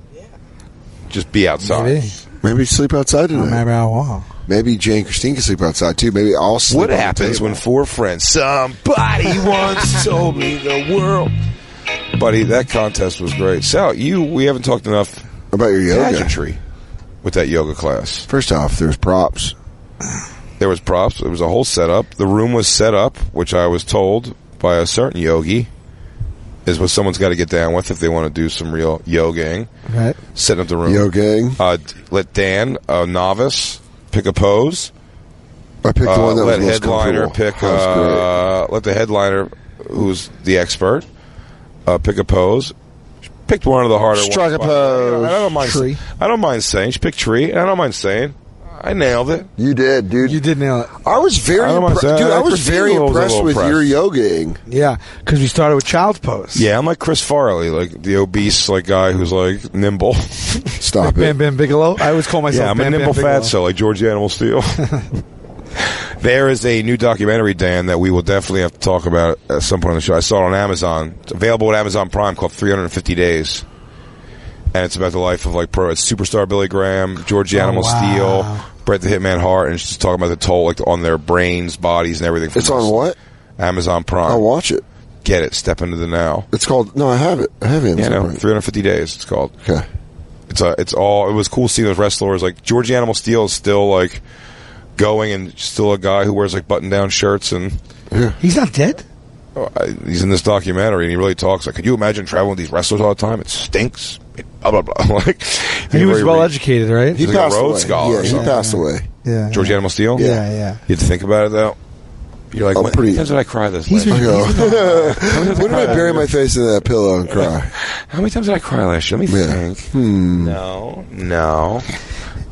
Just be outside. Maybe sleep outside tonight. Maybe I will. Maybe Jay and Christine can sleep outside too. Maybe I'll sleep. What happens when four friends? Somebody once told me the world. Buddy, that contest was great. Sal, we haven't talked enough about your yoga pageantry with that yoga class. First off, there's props. There was props. There was a whole setup. The room was set up, which I was told by a certain yogi is what someone's got to get down with if they want to do some real yogaing. Right. Setting up the room. Yogaing. Let Dan, a novice, pick a pose. I picked the one that was most headliner pick. Let the headliner, who's the expert, pick a pose. Picked one of the harder ones. Strike a pose. I don't mind saying. She picked tree, and I don't mind saying. I nailed it. You did, dude. You did nail it. I was very impressed with your yogaing. Yeah, because we started with child's pose. Yeah, I'm like Chris Farley, like the obese guy who's like nimble. Stop it. Bam Bam Bigelow. I always call myself. Yeah, I'm Bam a nimble Bam fatso like George Animal Steel. There is a new documentary, Dan, that we will definitely have to talk about at some point on the show. I saw it on Amazon. It's available at Amazon Prime, called 350 Days. And it's about the life of it's superstar Billy Graham, George Animal Steel, Bret the Hitman Hart, and it's just talking about the toll on their brains, bodies, and everything. It's on what? Amazon Prime. I'll watch it. Get it. Step into the now. It's called. No, I have it. I have Amazon Prime. 350 Days. It's called. Okay. It was cool seeing those wrestlers. Like George Animal Steel is still going and still a guy who wears button down shirts and. Yeah. He's not dead. He's in this documentary and he really talks could you imagine traveling with these wrestlers all the time? It stinks. Blah blah blah. He was well educated, right? He passed away. Yeah, he passed away. Yeah. George Animal Steel. Yeah. You had to think about it though. You're like, I'm when pretty. times did I cry this I last year? go, when did I bury my face in that pillow and cry? How many times did I cry last year? Let me think. No.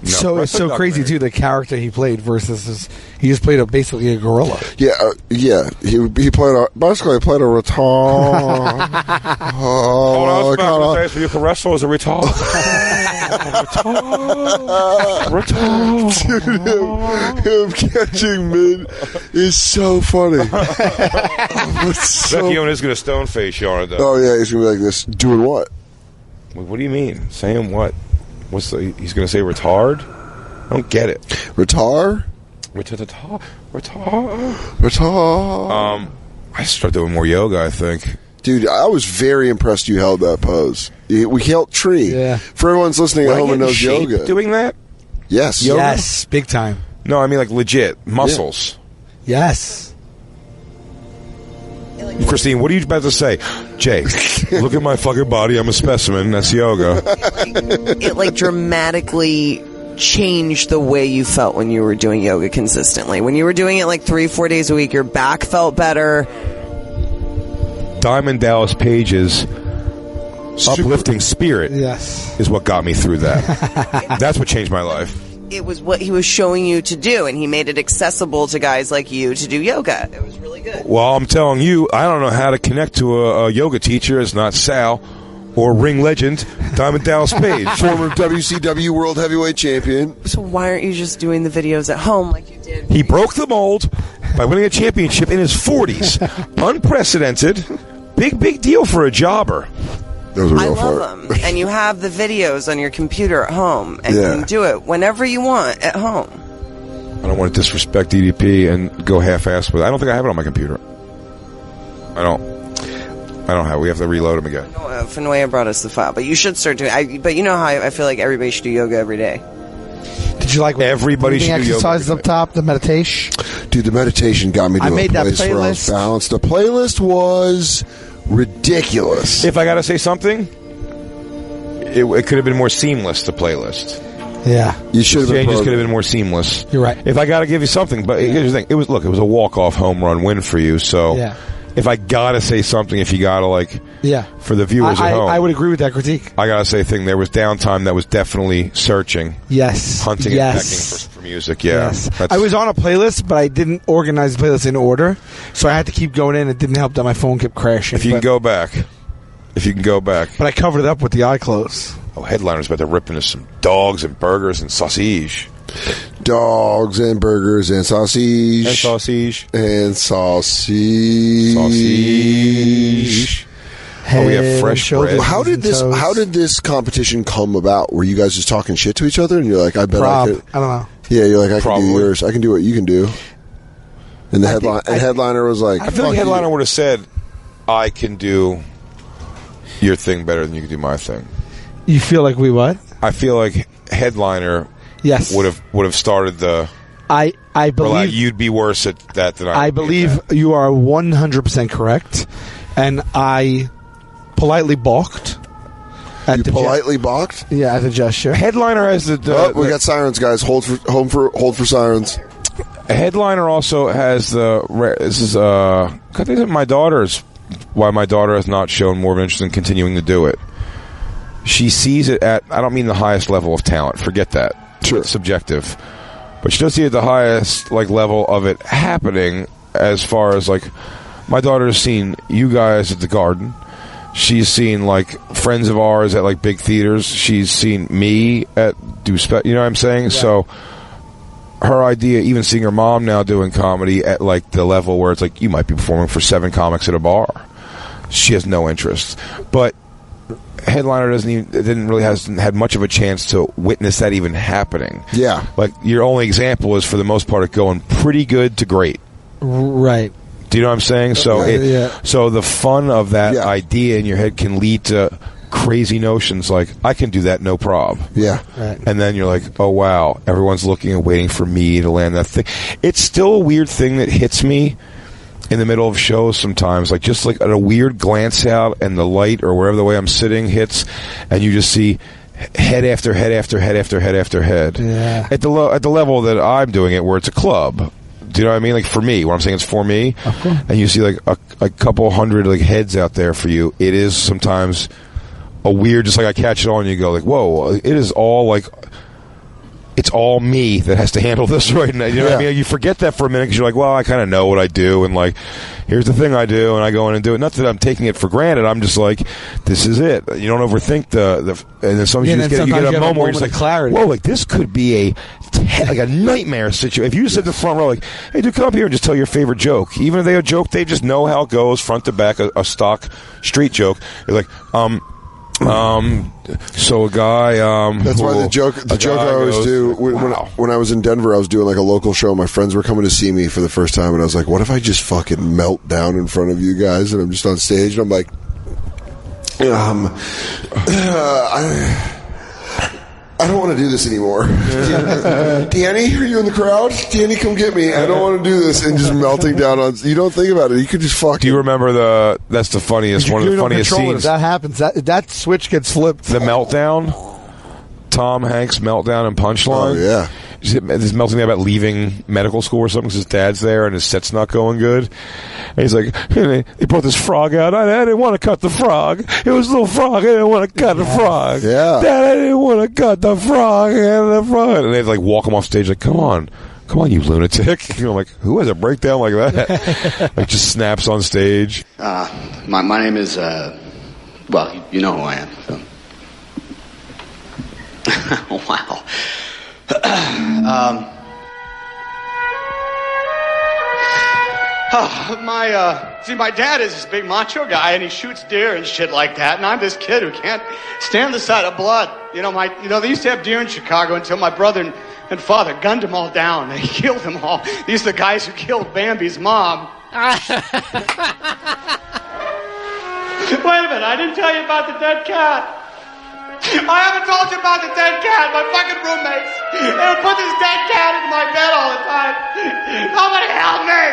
So it's so crazy too. The character he played versus he just played basically a gorilla. Yeah. He played basically played a retard. Oh, I was about to say, so you can wrestle as a retard. Dude, him catching mid is so funny. Becky Owen is going to stone face you on it though. Oh yeah, he's gonna be like this. Doing what? What do you mean? Saying what? He's going to say retard? I don't get it. Retard? Retard. I start doing more yoga, I think. Dude, I was very impressed you held that pose. We held tree. Yeah. For everyone's listening at home and knows yoga. Doing that? Yes. Yoga? Yes, big time. No, I mean like legit. Muscles. Yeah. Yes. Christine, what are you about to say? Jay, look at my fucking body. I'm a specimen. That's yoga. It like dramatically changed the way you felt when you were doing yoga consistently. When you were doing it like 3-4 days a week, your back felt better. Diamond Dallas Page's uplifting spirit is what got me through that. That's what changed my life. It was what he was showing you to do, and he made it accessible to guys like you to do yoga. It was really good. Well, I'm telling you, I don't know how to connect to a yoga teacher. It's not Sal or ring legend Diamond Dallas Page. Former WCW World Heavyweight Champion. So why aren't you just doing the videos at home like you did? He broke the mold by winning a championship in his 40s. Unprecedented. Big deal for a jobber. That was a I real love them. And you have the videos on your computer at home, and you can do it whenever you want at home. I don't want to disrespect DDP and go half-assed with it. I don't think I have it on my computer. I don't have it. We have to reload them again. Fenoya brought us the file, but you should start doing. But you know how I feel like everybody should do yoga every day. Did you like everybody should do yoga? Exercises up top, the meditation. Dude, the meditation got me to I made that place where I was playlist. balanced. The playlist was ridiculous. If I got to say something, it could have been more seamless, the playlist. Yeah. You should have been. Changes could have been more seamless. You're right. If I got to give you something, but here's the thing. It was a walk-off home run win for you, so Yeah. if I got to say something, if you got to for the viewers at home. I would agree with that critique. I got to say thing, there was downtime that was definitely searching. Yes. Hunting and pecking for music, yeah. Yes. I was on a playlist, but I didn't organize the playlist in order, so I had to keep going in. It didn't help that my phone kept crashing. If you can go back. But I covered it up with the eye close. Oh, Headliner's about to rip into some dogs and burgers and sausage. Dogs and burgers and sausage. And sausage. And sausage. Sausage. Oh, we have fresh bread. How did this competition come about? Were you guys just talking shit to each other and you're like, I bet I could. I don't know. Yeah, you're like, I can do yours. I can do what you can do. And the headliner was like, I feel like Headliner would have said, I can do your thing better than you can do my thing. You feel like we what? I feel like Headliner would have started the I believe you'd be worse at that than I believe you are 100% correct, and I politely balked. Politely balked? Yeah, at the gesture. Headliner has we got sirens, guys. Hold for sirens. Headliner also has this is I think my daughter's why my daughter has not shown more of an interest in continuing to do it. She sees it at, I don't mean the highest level of talent, forget that. Sure. It's subjective. But she does see at the highest level of it happening, as far as my daughter's seen you guys at the Garden. She's seen friends of ours at big theaters. She's seen me at you know what I'm saying? Right. So her idea, even seeing her mom now doing comedy at the level where it's you might be performing for 7 comics at a bar. She has no interest. But Headliner hasn't had much of a chance to witness that even happening. Yeah. Your only example is for the most part it going pretty good to great. Right. Do you know what I'm saying? So so the fun of that idea in your head can lead to crazy notions I can do that no prob. Yeah. Right. And then you're like, oh wow, everyone's looking and waiting for me to land that thing. It's still a weird thing that hits me in the middle of shows sometimes, just a weird glance out and the light or wherever the way I'm sitting hits, and you just see head after head after head after head after head. Yeah. At the level that I'm doing it, where it's a club. Do you know what I mean? Like for me, when I'm saying it's for me, and you see like a couple hundred like heads out there for you, it is sometimes a weird, just like I catch it on and you go like, whoa, it is all like, it's all me that has to handle this right now. You know what I mean? You forget that for a minute because you're like, well, I kind of know what I do, and like, here's the thing I do, and I go in and do it. Not that I'm taking it for granted. I'm just like, this is it. You don't overthink the and then sometimes you get a moment where you're just like, clarity. whoa, like this could be like a nightmare situation. If you just sit in the front row, like, hey, dude, come up here and just tell your favorite joke. Even if they a joke, they just know how it goes, front to back, a stock street joke. You're like, so a guy. That's why the joke I always do when I was in Denver, I was doing like a local show. My friends were coming to see me for the first time, and I was like, "What if I just fucking melt down in front of you guys?" And I'm just on stage, and I'm like, I don't want to do this anymore. Danny, are you in the crowd? Danny, come get me. I don't want to do this. And just melting down on. You don't think about it. You could just fucking. Do you remember that's the funniest, one of the funniest scenes. If that happens, that switch gets flipped. The meltdown. Tom Hanks meltdown and punchline. Oh, yeah. He's melting down about leaving medical school or something because his dad's there and his set's not going good. And he's like, hey, they brought this frog out. I didn't want to cut the frog. It was a little frog. I didn't want to cut the frog. Yeah. Dad, I didn't want to cut the frog. And they like walk him off stage like, come on, you lunatic. You know, like, who has a breakdown like that? Like, just snaps on stage. My name is, well, you know who I am. So. Wow. My dad is this big macho guy, and he shoots deer and shit like that, and I'm this kid who can't stand the sight of blood. You know, they used to have deer in Chicago until my brother and father gunned them all down. They killed them all. These are the guys who killed Bambi's mom. Wait a minute, I didn't tell you about the dead cat. I haven't told you about the dead cat. My fucking roommates. They would put this dead cat into my bed all the time. Somebody help me!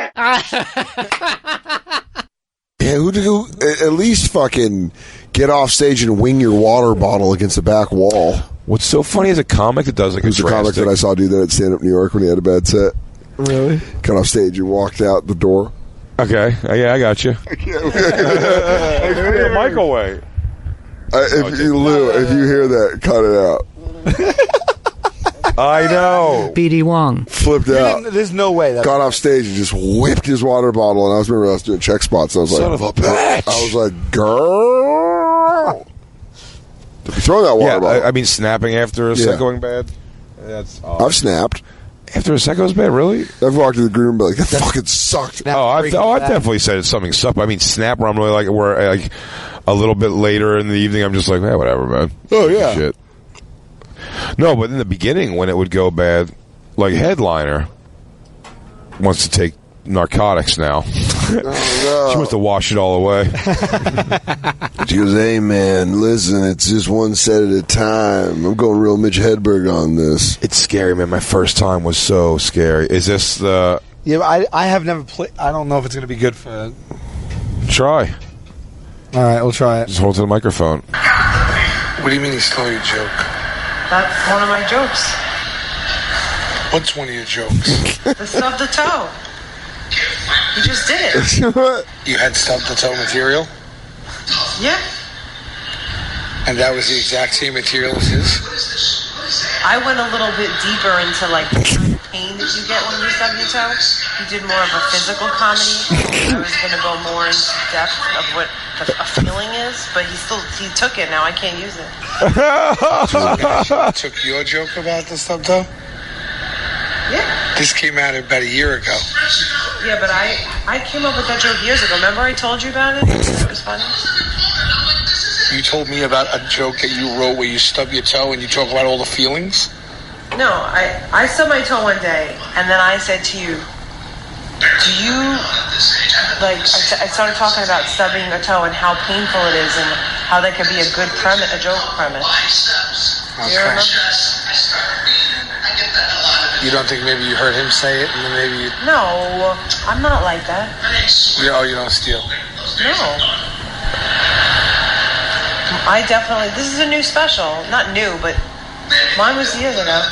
Yeah, who at least fucking get off stage and wing your water bottle against the back wall. What's so funny is a comic that does like Who's a the comic that I saw do that at Stand Up New York when he had a bad set? Really? Got off stage and walked out the door. Okay, yeah, I got you. Take the mic away. If you hear that, cut it out. I know. BD Wong flipped out. There's no way that got off stage and just whipped his water bottle. And I was doing check spots. And I was Son like, of a bitch. I was like, girl, to be throwing that water bottle. I mean, snapping after a set going bad. That's odd. I've snapped after a set goes bad. Really? I've walked in the green room and be like, that fucking sucked. I've definitely said something sucked. I mean, snap where I'm really like where like a little bit later in the evening, I'm just like, whatever, man. Oh yeah. Shit. No, but in the beginning, when it would go bad, like Headliner wants to take narcotics now. Oh, no. She wants to wash it all away. She goes, hey, man, listen, it's just one set at a time. I'm going real Mitch Hedberg on this. It's scary, man. My first time was so scary. Is this the... Yeah, I have never played... I don't know if it's going to be good for... Try. All right, we'll try it. Just hold to the microphone. What do you mean he stole your joke? That's one of my jokes. What's one of your jokes? The stub the toe. You just did it. What? You had stub the toe material? Yeah. And that was the exact same material as his? I went a little bit deeper into like the kind of pain that you get when you stub your toe. You did more of a physical comedy. I was going to go more into depth of what a feeling is, but he took it. Now I can't use it. Took your joke about the stub toe? Yeah. This came out about a year ago. Yeah, but I came up with that joke years ago. Remember I told you about it? It was funny. You told me about a joke that you wrote where you stub your toe and you talk about all the feelings? No, I stubbed my toe one day, and then I said to you, do you, like, I started talking about stubbing a toe and how painful it is and how that could be a good premise, a joke premise. Okay. Do you remember? You don't think maybe you heard him say it and then maybe you... No, I'm not like that. You don't steal? No. I definitely... This is a new special. Not new, but mine was years ago.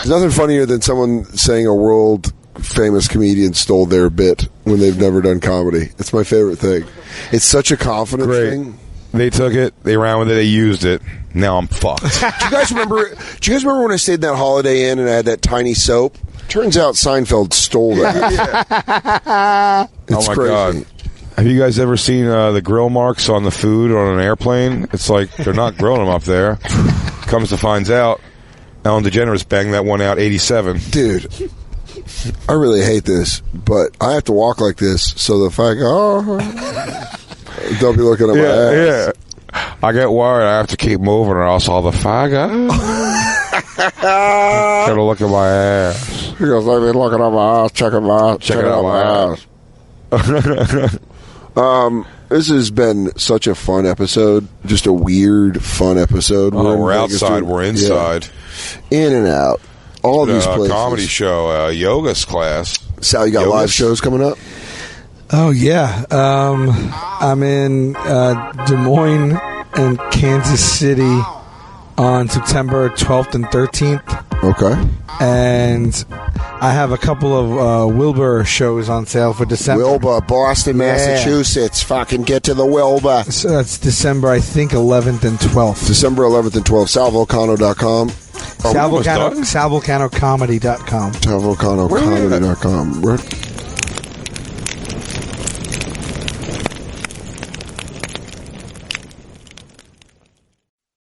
There's nothing funnier than someone saying a world famous comedians stole their bit when they've never done comedy. It's my favorite thing. It's such a confidence thing. They took it, they ran with it, they used it. Now I'm fucked. Do you guys remember when I stayed in that Holiday Inn and I had that tiny soap? Turns out Seinfeld stole that. It's oh my crazy. God. Have you guys ever seen the grill marks on the food on an airplane? It's like they're not grilling them up there. Comes to finds out, Ellen DeGeneres banged that one out 87. Dude, I really hate this, but I have to walk like this so if I go, don't be looking at my ass. Yeah. I get worried. I have to keep moving or else all the faggot. Gotta look at my ass. He goes, let me look at my ass, check out my ass. This has been such a fun episode. Just a weird, fun episode. We're outside. We're inside. Yeah. In and out. All these places. Comedy show, yoga's class. Sal, you got live shows coming up? Oh, yeah. I'm in Des Moines and Kansas City on September 12th and 13th. Okay. And I have a couple of Wilbur shows on sale for December. Wilbur, Boston, Massachusetts. Fucking get to the Wilbur. So that's December, I think, 11th and 12th. December 11th and 12th. SalVulcano.com. SalVulcanoComedy.com. SalVulcanoComedy.com.